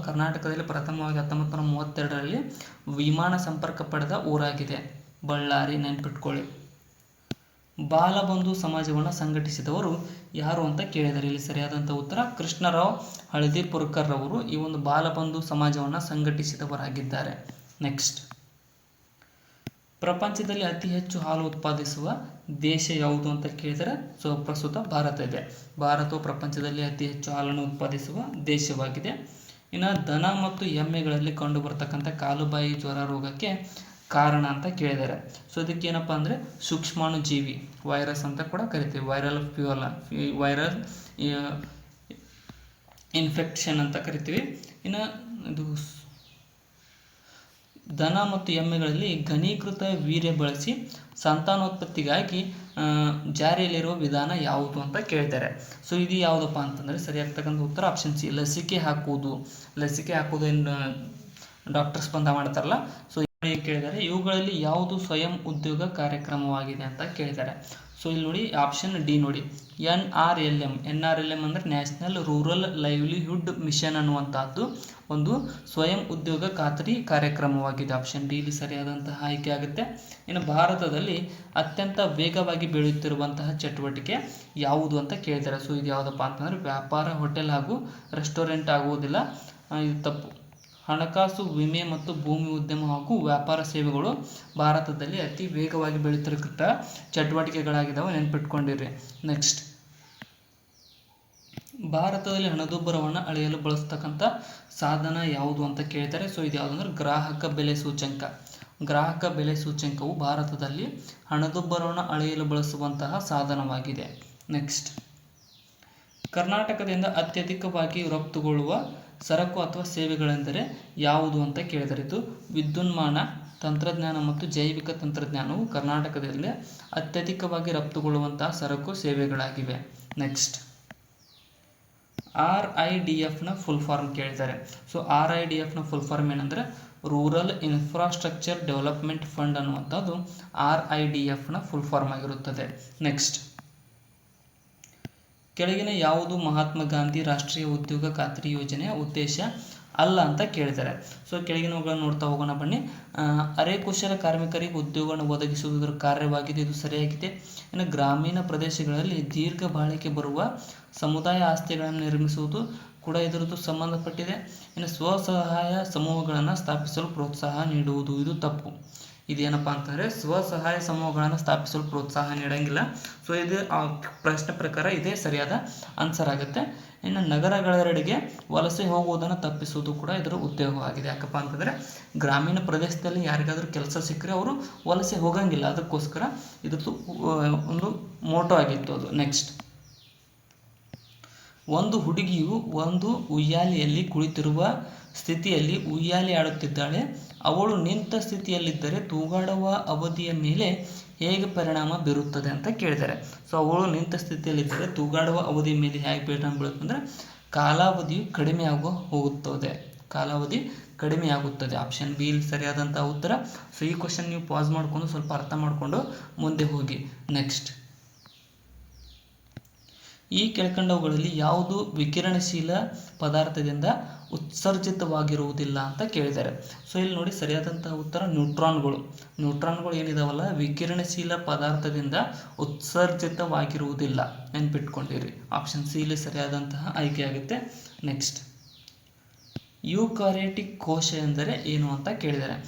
ಕರ್ನಾಟಕದಲ್ಲಿ ಪ್ರಥಮವಾಗಿ 1932ರಲ್ಲಿ ವಿಮಾನ ಸಂಪರ್ಕ ಪಡೆದ ಊರಾಗಿದೆ. ಬಳ್ಳಾರಿ, ನೆನ್ಪಿಟ್ಕೊಳ್ಳಿ. ಬಾಲಬಂಧು ಸಮಾಜವನ್ನು ಸಂಘಟಿಸಿದವರು ಯಾರು ಅಂತ ಕೇಳಿದ್ದಾರೆ. ಇಲ್ಲಿ ಸರಿಯಾದಂಥ ಉತ್ತರ ಕೃಷ್ಣರಾವ್ ಹಳದಿಪುರಕರ್ ಅವರು ಈ ಒಂದು ಬಾಲಬಂಧು ಸಮಾಜವನ್ನು ಸಂಘಟಿಸಿದವರಾಗಿದ್ದಾರೆ. ನೆಕ್ಸ್ಟ್, ಪ್ರಪಂಚದಲ್ಲಿ ಅತಿ ಹೆಚ್ಚು ಹಾಲು ಉತ್ಪಾದಿಸುವ ದೇಶ ಯಾವುದು ಅಂತ ಕೇಳಿದರೆ ಸೊ ಪ್ರಸ್ತುತ ಭಾರತ ಇದೆ. ಭಾರತವು ಪ್ರಪಂಚದಲ್ಲಿ ಅತಿ ಹೆಚ್ಚು ಹಾಲನ್ನು ಉತ್ಪಾದಿಸುವ ದೇಶವಾಗಿದೆ. ಇನ್ನು ದನ ಮತ್ತು ಎಮ್ಮೆಗಳಲ್ಲಿ ಕಂಡು ಬರ್ತಕ್ಕಂಥ ಕಾಲುಬಾಯಿ ಜ್ವರ ರೋಗಕ್ಕೆ ಕಾರಣ ಅಂತ ಕೇಳಿದ್ದಾರೆ. ಸೊ ಇದಕ್ಕೇನಪ್ಪ ಅಂದರೆ ಸೂಕ್ಷ್ಮಾಣು ಜೀವಿ ವೈರಸ್ ಅಂತ ಕೂಡ ಕರಿತೀವಿ. ವೈರಲ್ ಇನ್ಫೆಕ್ಷನ್ ಅಂತ ಕರಿತೀವಿ. ಇನ್ನು ಇದು ದನ ಮತ್ತು ಎಮ್ಮೆಗಳಲ್ಲಿ ಘನೀಕೃತ ವೀರ್ಯ ಬಳಸಿ ಸಂತಾನೋತ್ಪತ್ತಿಗಾಗಿ ಜಾರಿಯಲ್ಲಿರುವ ವಿಧಾನ ಯಾವುದು ಅಂತ ಕೇಳ್ತಾರೆ. ಸೊ ಇದು ಯಾವುದಪ್ಪ ಅಂತಂದರೆ ಸರಿಯಾಗ್ತಕ್ಕಂಥ ಉತ್ತರ ಆಪ್ಷನ್ ಸಿ, ಲಸಿಕೆ ಹಾಕುವುದು. ಲಸಿಕೆ ಹಾಕುವುದು ಏನು ಡಾಕ್ಟರ್ಸ್ ಬಂದ ಮಾಡ್ತಾರಲ್ಲ, ಸೊ ಕೇಳಿದ್ದಾರೆ ಇವುಗಳಲ್ಲಿ ಯಾವುದು ಸ್ವಯಂ ಉದ್ಯೋಗ ಕಾರ್ಯಕ್ರಮವಾಗಿದೆ ಅಂತ ಕೇಳಿದ್ದಾರೆ. ಸೊ ಇಲ್ಲಿ ನೋಡಿ ಆಪ್ಷನ್ ಡಿ ನೋಡಿ, NRLM ಅಂದರೆ ನ್ಯಾಷನಲ್ ರೂರಲ್ ಲೈವ್ಲಿಹುಡ್ ಮಿಷನ್ ಅನ್ನುವಂಥದ್ದು ಒಂದು ಸ್ವಯಂ ಉದ್ಯೋಗ ಖಾತರಿ ಕಾರ್ಯಕ್ರಮವಾಗಿದೆ. ಆಪ್ಷನ್ ಡಿ ಇಲ್ಲಿ ಸರಿಯಾದಂತಹ ಆಯ್ಕೆ ಆಗುತ್ತೆ. ಇನ್ನು ಭಾರತದಲ್ಲಿ ಅತ್ಯಂತ ವೇಗವಾಗಿ ಬೆಳೆಯುತ್ತಿರುವಂತಹ ಚಟುವಟಿಕೆ ಯಾವುದು ಅಂತ ಕೇಳಿದ್ದಾರೆ. ಸೊ ಇದು ಯಾವುದಪ್ಪ ಅಂತಂದರೆ ವ್ಯಾಪಾರ, ಹೋಟೆಲ್ ಹಾಗೂ ರೆಸ್ಟೋರೆಂಟ್ ಆಗುವುದಿಲ್ಲ, ಇದು ತಪ್ಪು. ಹಣಕಾಸು, ವಿಮೆ ಮತ್ತು ಭೂಮಿ ಉದ್ಯಮ ಹಾಗೂ ವ್ಯಾಪಾರ ಸೇವೆಗಳು ಭಾರತದಲ್ಲಿ ಅತಿ ವೇಗವಾಗಿ ಬೆಳೆಯುತ್ತಿರತಕ್ಕ ಚಟುವಟಿಕೆಗಳಾಗಿದ್ದಾವೆ, ನೆನ್ಪಿಟ್ಕೊಂಡಿರಿ. ನೆಕ್ಸ್ಟ್, ಭಾರತದಲ್ಲಿ ಹಣದುಬ್ಬರವನ್ನು ಅಳೆಯಲು ಬಳಸ್ತಕ್ಕಂಥ ಸಾಧನ ಯಾವುದು ಅಂತ ಕೇಳ್ತಾರೆ. ಸೊ ಇದು ಯಾವುದಂದ್ರೆ ಗ್ರಾಹಕ ಬೆಲೆ ಸೂಚ್ಯಂಕ. ಗ್ರಾಹಕ ಬೆಲೆ ಸೂಚ್ಯಂಕವು ಭಾರತದಲ್ಲಿ ಹಣದುಬ್ಬರವನ್ನು ಅಳೆಯಲು ಬಳಸುವಂತಹ ಸಾಧನವಾಗಿದೆ. ನೆಕ್ಸ್ಟ್, ಕರ್ನಾಟಕದಿಂದ ಅತ್ಯಧಿಕವಾಗಿ ರಫ್ತುಗೊಳ್ಳುವ ಸರಕು ಅಥವಾ ಸೇವೆಗಳೆಂದರೆ ಯಾವುದು ಅಂತ ಕೇಳಿದರೆ ಇದು ವಿದ್ಯುನ್ಮಾನ ತಂತ್ರಜ್ಞಾನ ಮತ್ತು ಜೈವಿಕ ತಂತ್ರಜ್ಞಾನವು ಕರ್ನಾಟಕದಲ್ಲಿ ಅತ್ಯಧಿಕವಾಗಿ ರಫ್ತುಗೊಳ್ಳುವಂತಹ ಸರಕು ಸೇವೆಗಳಾಗಿವೆ. ನೆಕ್ಸ್ಟ್, RIDFನ ಫುಲ್ ಫಾರ್ಮ್ ಕೇಳಿದ್ದಾರೆ. ಸೊ RIDFನ ಫುಲ್ ಫಾರ್ಮ್ ಏನಂದರೆ ರೂರಲ್ ಇನ್ಫ್ರಾಸ್ಟ್ರಕ್ಚರ್ ಡೆವಲಪ್ಮೆಂಟ್ ಫಂಡ್ ಅನ್ನುವಂಥದ್ದು RIDFನ ಫುಲ್ ಫಾರ್ಮ್ ಆಗಿರುತ್ತದೆ. ನೆಕ್ಸ್ಟ್, ಕೆಳಗಿನ ಯಾವುದು ಮಹಾತ್ಮ ಗಾಂಧಿ ರಾಷ್ಟ್ರೀಯ ಉದ್ಯೋಗ ಖಾತ್ರಿ ಯೋಜನೆಯ ಉದ್ದೇಶ ಅಲ್ಲ ಅಂತ ಕೇಳಿದ್ದಾರೆ. ಸೊ ಕೆಳಗಿನವುಗಳನ್ನು ನೋಡ್ತಾ ಹೋಗೋಣ ಬನ್ನಿ. ಅರೆಕುಶಲ ಕಾರ್ಮಿಕರಿಗೆ ಉದ್ಯೋಗವನ್ನು ಒದಗಿಸುವುದರ ಕಾರ್ಯವಾಗಿದೆ, ಇದು ಸರಿಯಾಗಿದೆ. ಇನ್ನು ಗ್ರಾಮೀಣ ಪ್ರದೇಶಗಳಲ್ಲಿ ದೀರ್ಘ ಬಾಳಿಕೆ ಬರುವ ಸಮುದಾಯ ಆಸ್ತಿಗಳನ್ನು ನಿರ್ಮಿಸುವುದು ಕೂಡ ಇದರದ್ದು ಸಂಬಂಧಪಟ್ಟಿದೆ. ಇನ್ನು ಸ್ವಸಹಾಯ ಸಮೂಹಗಳನ್ನು ಸ್ಥಾಪಿಸಲು ಪ್ರೋತ್ಸಾಹ ನೀಡುವುದು, ಇದು ತಪ್ಪು. ಇದೇನಪ್ಪ ಅಂತಂದರೆ ಸ್ವಸಹಾಯ ಸಮೂಹಗಳನ್ನು ಸ್ಥಾಪಿಸಲು ಪ್ರೋತ್ಸಾಹ ನೀಡಂಗಿಲ್ಲ. ಸೊ ಇದು ಆ ಪ್ರಶ್ನೆ ಪ್ರಕಾರ ಇದೇ ಸರಿಯಾದ ಆನ್ಸರ್ ಆಗುತ್ತೆ. ಇನ್ನು ನಗರಗಳೆಡೆಗೆ ವಲಸೆ ಹೋಗುವುದನ್ನು ತಪ್ಪಿಸುವುದು ಕೂಡ ಇದರ ಉದ್ಯೋಗವಾಗಿದೆ. ಯಾಕಪ್ಪ ಅಂತಂದರೆ ಗ್ರಾಮೀಣ ಪ್ರದೇಶದಲ್ಲಿ ಯಾರಿಗಾದರೂ ಕೆಲಸ ಸಿಕ್ಕರೆ ಅವರು ವಲಸೆ ಹೋಗಂಗಿಲ್ಲ, ಅದಕ್ಕೋಸ್ಕರ ಇದ್ರದ್ದು ಒಂದು ಮೋಟೋ ಆಗಿತ್ತು ಅದು. ನೆಕ್ಸ್ಟ್, ಒಂದು ಹುಡುಗಿಯು ಒಂದು ಉಯ್ಯಾಲೆಯಲ್ಲಿ ಕುಳಿತಿರುವ ಸ್ಥಿತಿಯಲ್ಲಿ ಉಯ್ಯಾಲೆ ಆಡುತ್ತಿದ್ದಾಳೆ. ಅವಳು ನಿಂತ ಸ್ಥಿತಿಯಲ್ಲಿದ್ದರೆ ತೂಗಾಡುವ ಅವಧಿಯ ಮೇಲೆ ಹೇಗೆ ಪರಿಣಾಮ ಬೀರುತ್ತದೆ ಅಂತ ಕೇಳಿದ್ದಾರೆ. ಸೊ ಅವಳು ನಿಂತ ಸ್ಥಿತಿಯಲ್ಲಿದ್ದರೆ ತೂಗಾಡುವ ಅವಧಿಯ ಮೇಲೆ ಹೇಗೆ ಪರಿಣಾಮ ಬೀಳುತ್ತೆ ಅಂದರೆ ಕಾಲಾವಧಿಯು ಕಡಿಮೆ ಹೋಗುತ್ತದೆ. ಕಾಲಾವಧಿ ಕಡಿಮೆ ಆಗುತ್ತದೆ. ಆಪ್ಷನ್ ಬಿ ಸರಿಯಾದಂಥ ಉತ್ತರ. ಸೊ ಈ ಕ್ವಶನ್ ನೀವು ಪಾಸ್ ಮಾಡಿಕೊಂಡು ಸ್ವಲ್ಪ ಅರ್ಥ ಮಾಡಿಕೊಂಡು ಮುಂದೆ ಹೋಗಿ. ನೆಕ್ಸ್ಟ್, ಈ ಕೆಳಕಂಡವುಗಳಲ್ಲಿ ಯಾವುದು ವಿಕಿರಣಶೀಲ ಪದಾರ್ಥದಿಂದ ಉತ್ಸರ್ಜಿತವಾಗಿರುವುದಿಲ್ಲ ಅಂತ ಕೇಳಿದ್ದಾರೆ. ಸೊ ಇಲ್ಲಿ ನೋಡಿ ಸರಿಯಾದಂತಹ ಉತ್ತರ ನ್ಯೂಟ್ರಾನ್ಗಳು. ನ್ಯೂಟ್ರಾನ್ಗಳು ಏನಿದಾವಲ್ಲ ವಿಕಿರಣಶೀಲ ಪದಾರ್ಥದಿಂದ ಉತ್ಸರ್ಜಿತವಾಗಿರುವುದಿಲ್ಲ, ನೆನ್ಪಿಟ್ಕೊಂಡಿರಿ. ಆಪ್ಷನ್ ಸಿ ಇಲ್ಲಿ ಸರಿಯಾದಂತಹ ಆಯ್ಕೆ ಆಗುತ್ತೆ. ನೆಕ್ಸ್ಟ್, ಯೂಕಾರಿಯೋಟಿಕ್ ಕೋಶ ಎಂದರೆ ಏನು ಅಂತ ಕೇಳಿದ್ದಾರೆ.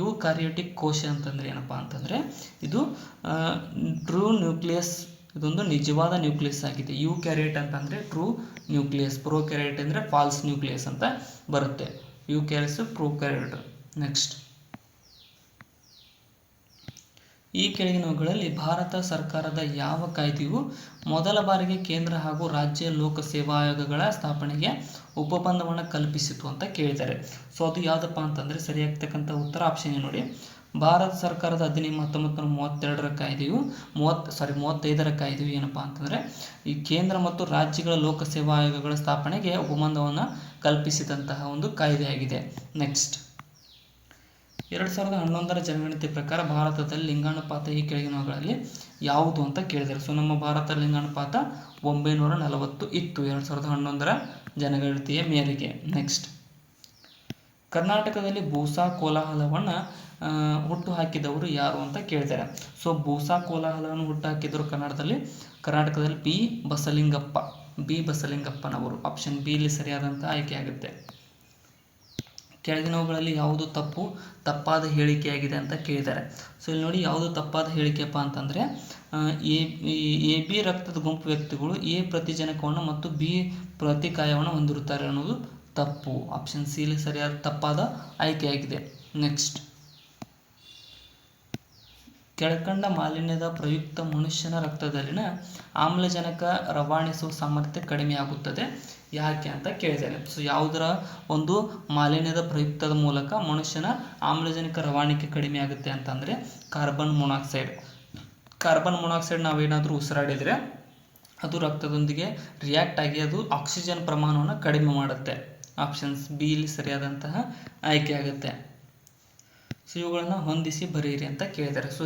ಯೂಕಾರಿಯೋಟಿಕ್ ಕೋಶ ಅಂತಂದರೆ ಏನಪ್ಪ ಅಂತಂದರೆ ಇದು ಟ್ರೂ ನ್ಯೂಕ್ಲಿಯಸ್, ಇದೊಂದು ನಿಜವಾದ ನ್ಯೂಕ್ಲಿಯಸ್ ಆಗಿದೆ. ಯೂಕ್ಯಾರಿಯೇಟ್ ಅಂತಂದರೆ ಟ್ರೂ ನ್ಯೂಕ್ಲಿಯಸ್, ಪ್ರೋಕ್ಯಾರಿಯೇಟ್ ಅಂದರೆ ಫಾಲ್ಸ್ ನ್ಯೂಕ್ಲಿಯಸ್ ಅಂತ ಬರುತ್ತೆ. ಯೂಕ್ಯಾರಿಯಸ್, ಪ್ರೋಕ್ಯಾರಿಯೇಟ್. ನೆಕ್ಸ್ಟ್, ಈ ಕೆಳಗಿನವುಗಳಲ್ಲಿ ಭಾರತ ಸರ್ಕಾರದ ಯಾವ ಕಾಯ್ದೆಯು ಮೊದಲ ಬಾರಿಗೆ ಕೇಂದ್ರ ಹಾಗೂ ರಾಜ್ಯ ಲೋಕ ಸೇವಾ ಆಯೋಗಗಳ ಸ್ಥಾಪನೆಗೆ ಒಪ್ಪಂದವನ್ನು ಕಲ್ಪಿಸಿತು ಅಂತ ಕೇಳಿದ್ದಾರೆ. ಸೊ ಅದು ಯಾವುದಪ್ಪ ಅಂತಂದರೆ ಸರಿಯಾಗ್ತಕ್ಕಂಥ ಉತ್ತರ ಆಪ್ಷನ್ ನೋಡಿ, ಭಾರತ ಸರ್ಕಾರದ ಅಧಿನಿಯಮ 1932ರ ಕಾಯ್ದೆಯು 35ರ ಕಾಯ್ದೆಯು ಏನಪ್ಪ ಅಂತಂದರೆ ಈ ಕೇಂದ್ರ ಮತ್ತು ರಾಜ್ಯಗಳ ಲೋಕಸೇವಾ ಆಯೋಗಗಳ ಸ್ಥಾಪನೆಗೆ ಒಪ್ಪಂದವನ್ನು ಕಲ್ಪಿಸಿದಂತಹ ಒಂದು ಕಾಯ್ದೆಯಾಗಿದೆ. ನೆಕ್ಸ್ಟ್, 2011ರ ಜನಗಣತಿ ಪ್ರಕಾರ ಭಾರತದಲ್ಲಿ ಲಿಂಗಾನುಪಾತ ಈ ಕೆಳಗಿನವುಗಳಲ್ಲಿ ಯಾವುದು ಅಂತ ಕೇಳಿದ್ದಾರೆ. ಸೊ ನಮ್ಮ ಭಾರತ ಲಿಂಗಾನುಪಾತ 940 ಇತ್ತು 2011ರ ಜನಗಣತಿಯ ಮೇರೆಗೆ. ನೆಕ್ಸ್ಟ್, ಕರ್ನಾಟಕದಲ್ಲಿ ಭೂಸಾ ಕೋಲಾಹಲವನ್ನು ಹುಟ್ಟುಹಾಕಿದವರು ಯಾರು ಅಂತ ಕೇಳಿದ್ದಾರೆ. ಸೊ ಭೂಸಾ ಕೋಲಾಹಲವನ್ನು ಹುಟ್ಟುಹಾಕಿದರು ಕರ್ನಾಟಕದಲ್ಲಿ ಬಿ ಬಸಲಿಂಗಪ್ಪನವರು. ಆಪ್ಷನ್ ಬಿ ಇಲ್ಲಿ ಸರಿಯಾದಂಥ ಆಯ್ಕೆ ಆಗುತ್ತೆ. ಕೆಳಗಿನವುಗಳಲ್ಲಿ ಯಾವುದು ತಪ್ಪಾದ ಹೇಳಿಕೆಯಾಗಿದೆ ಅಂತ ಕೇಳಿದ್ದಾರೆ. ಸೊ ಇಲ್ಲಿ ನೋಡಿ ಯಾವುದು ತಪ್ಪಾದ ಹೇಳಿಕೆಯಪ್ಪ ಅಂತಂದರೆ ಎ ಬಿ ರಕ್ತದ ಗುಂಪು ವ್ಯಕ್ತಿಗಳು ಎ ಪ್ರತಿಜನಕವನ್ನು ಮತ್ತು ಬಿ ಪ್ರತಿಕಾಯವನ್ನು ಹೊಂದಿರುತ್ತಾರೆ ಅನ್ನೋದು ತಪ್ಪು. ಆಪ್ಷನ್ ಸಿ ಇಲ್ಲಿ ಸರಿಯಾದ ತಪ್ಪಾದ ಆಯ್ಕೆಯಾಗಿದೆ. ನೆಕ್ಸ್ಟ್, ಕೆಳಕಂಡ ಮಾಲಿನ್ಯದ ಪ್ರಯುಕ್ತ ಮನುಷ್ಯನ ರಕ್ತದಲ್ಲಿನ ಆಮ್ಲಜನಕ ರವಾನಿಸುವ ಸಾಮರ್ಥ್ಯ ಕಡಿಮೆಯಾಗುತ್ತದೆ ಯಾಕೆ ಅಂತ ಕೇಳಿದ್ದೇನೆ. ಸೊ ಯಾವುದರ ಒಂದು ಮಾಲಿನ್ಯದ ಪ್ರಯುಕ್ತದ ಮೂಲಕ ಮನುಷ್ಯನ ಆಮ್ಲಜನಕ ರವಾನಿಕೆ ಕಡಿಮೆ ಆಗುತ್ತೆ ಅಂತಂದರೆ ಕಾರ್ಬನ್ ಮೊನಾಕ್ಸೈಡ್. ಕಾರ್ಬನ್ ಮೊನಾಕ್ಸೈಡ್ ನಾವೇನಾದರೂ ಉಸಿರಾಡಿದರೆ ಅದು ರಕ್ತದೊಂದಿಗೆ ರಿಯಾಕ್ಟ್ ಆಗಿ ಅದು ಆಕ್ಸಿಜನ್ ಪ್ರಮಾಣವನ್ನು ಕಡಿಮೆ ಮಾಡುತ್ತೆ. ಆಪ್ಷನ್ಸ್ ಬಿ ಇಲ್ಲಿ ಸರಿಯಾದಂತಹ ಆಯ್ಕೆ ಆಗುತ್ತೆ. ಸೊ ಇವುಗಳನ್ನು ಹೊಂದಿಸಿ ಬರೆಯಿರಿ ಅಂತ ಕೇಳಿದ್ದಾರೆ. ಸೊ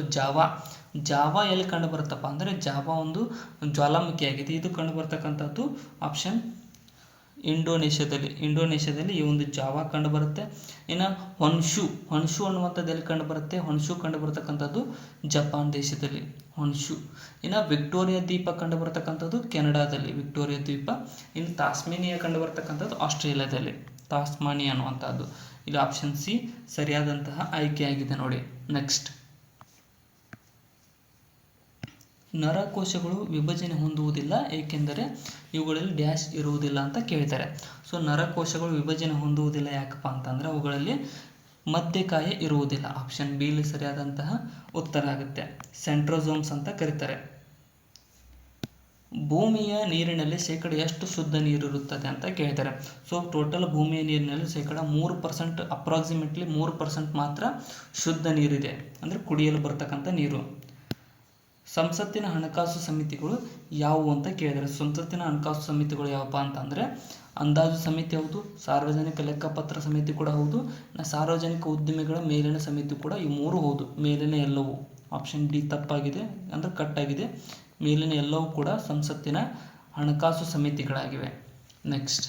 ಜಾವಾ ಎಲ್ಲಿ ಕಂಡು ಬರುತ್ತಪ್ಪ ಅಂದರೆ ಜಾವಾ ಒಂದು ಜ್ವಾಲಾಮುಖಿಯಾಗಿದೆ. ಇದು ಕಂಡು ಬರ್ತಕ್ಕಂಥದ್ದು ಆಪ್ಷನ್ ಇಂಡೋನೇಷ್ಯಾದಲ್ಲಿ ಈ ಒಂದು ಜಾವಾ ಕಂಡು ಬರುತ್ತೆ. ಇನ್ನು ಹೊನ್ಶು ಅನ್ನುವಂಥದ್ದು ಎಲ್ಲಿ ಕಂಡು ಬರುತ್ತೆ? ಹೊನ್ಶು ಕಂಡು ಬರ್ತಕ್ಕಂಥದ್ದು ಜಪಾನ್ ದೇಶದಲ್ಲಿ ಹೊನ್ಶು. ಇನ್ನು ವಿಕ್ಟೋರಿಯಾ ದ್ವೀಪ ಕಂಡು ಬರ್ತಕ್ಕಂಥದ್ದು ಕೆನಡಾದಲ್ಲಿ ವಿಕ್ಟೋರಿಯಾ ದ್ವೀಪ. ಇನ್ನು ತಾಸ್ಮೇನಿಯಾ ಕಂಡು ಬರ್ತಕ್ಕಂಥದ್ದು ಆಸ್ಟ್ರೇಲಿಯಾದಲ್ಲಿ ತಾಸ್ಮಾನಿಯಾ ಅನ್ನುವಂಥದ್ದು. ಇಲ್ಲಿ ಆಪ್ಷನ್ ಸಿ ಸರಿಯಾದಂತಹ ಆಯ್ಕೆಯಾಗಿದೆ ನೋಡಿ. ನೆಕ್ಸ್ಟ್, ನರಕೋಶಗಳು ವಿಭಜನೆ ಹೊಂದುವುದಿಲ್ಲ ಏಕೆಂದರೆ ಇವುಗಳಲ್ಲಿ ಡ್ಯಾಶ್ ಇರುವುದಿಲ್ಲ ಅಂತ ಕೇಳ್ತಾರೆ. ಸೊ ನರಕೋಶಗಳು ವಿಭಜನೆ ಹೊಂದುವುದಿಲ್ಲ ಯಾಕಪ್ಪ ಅಂತಂದರೆ ಅವುಗಳಲ್ಲಿ ಮಧ್ಯಕಾಯ ಇರುವುದಿಲ್ಲ. ಆಪ್ಷನ್ ಬಿ ಇಲ್ಲಿ ಸರಿಯಾದಂತಹ ಉತ್ತರ ಆಗುತ್ತೆ. ಸೆಂಟ್ರೋಸೋಮ್ಸ್ ಅಂತ ಕರೀತಾರೆ. ಭೂಮಿಯ ನೀರಿನಲ್ಲಿ ಶೇಕಡ ಎಷ್ಟು ಶುದ್ಧ ನೀರು ಇರುತ್ತದೆ ಅಂತ ಕೇಳ್ತಾರೆ. ಸೊ ಟೋಟಲ್ ಭೂಮಿಯ ನೀರಿನಲ್ಲಿ ಶೇಕಡ 3%, ಅಪ್ರಾಕ್ಸಿಮೇಟ್ಲಿ 3% ಮಾತ್ರ ಶುದ್ಧ ನೀರಿದೆ, ಅಂದರೆ ಕುಡಿಯಲು ಬರ್ತಕ್ಕಂಥ ನೀರು. ಸಂಸತ್ತಿನ ಹಣಕಾಸು ಸಮಿತಿಗಳು ಯಾವುವು ಅಂತ ಕೇಳಿದರೆ ಸಂಸತ್ತಿನ ಹಣಕಾಸು ಸಮಿತಿಗಳು ಯಾವಪ್ಪ ಅಂತಂದರೆ ಅಂದಾಜು ಸಮಿತಿ ಹೌದು, ಸಾರ್ವಜನಿಕ ಲೆಕ್ಕಪತ್ರ ಸಮಿತಿ ಕೂಡ ಹೌದು, ಸಾರ್ವಜನಿಕ ಉದ್ದಿಮೆಗಳ ಮೇಲಿನ ಸಮಿತಿ ಕೂಡ. ಈ ಮೂರು ಹೌದು. ಮೇಲಿನ ಎಲ್ಲವೂ ಆಪ್ಷನ್ ಡಿ ತಪ್ಪಾಗಿದೆ, ಅಂದರೆ ಕಟ್ಟಾಗಿದೆ. ಮೇಲಿನ ಎಲ್ಲವೂ ಕೂಡ ಸಂಸತ್ತಿನ ಹಣಕಾಸು ಸಮಿತಿಗಳಾಗಿವೆ. ನೆಕ್ಸ್ಟ್,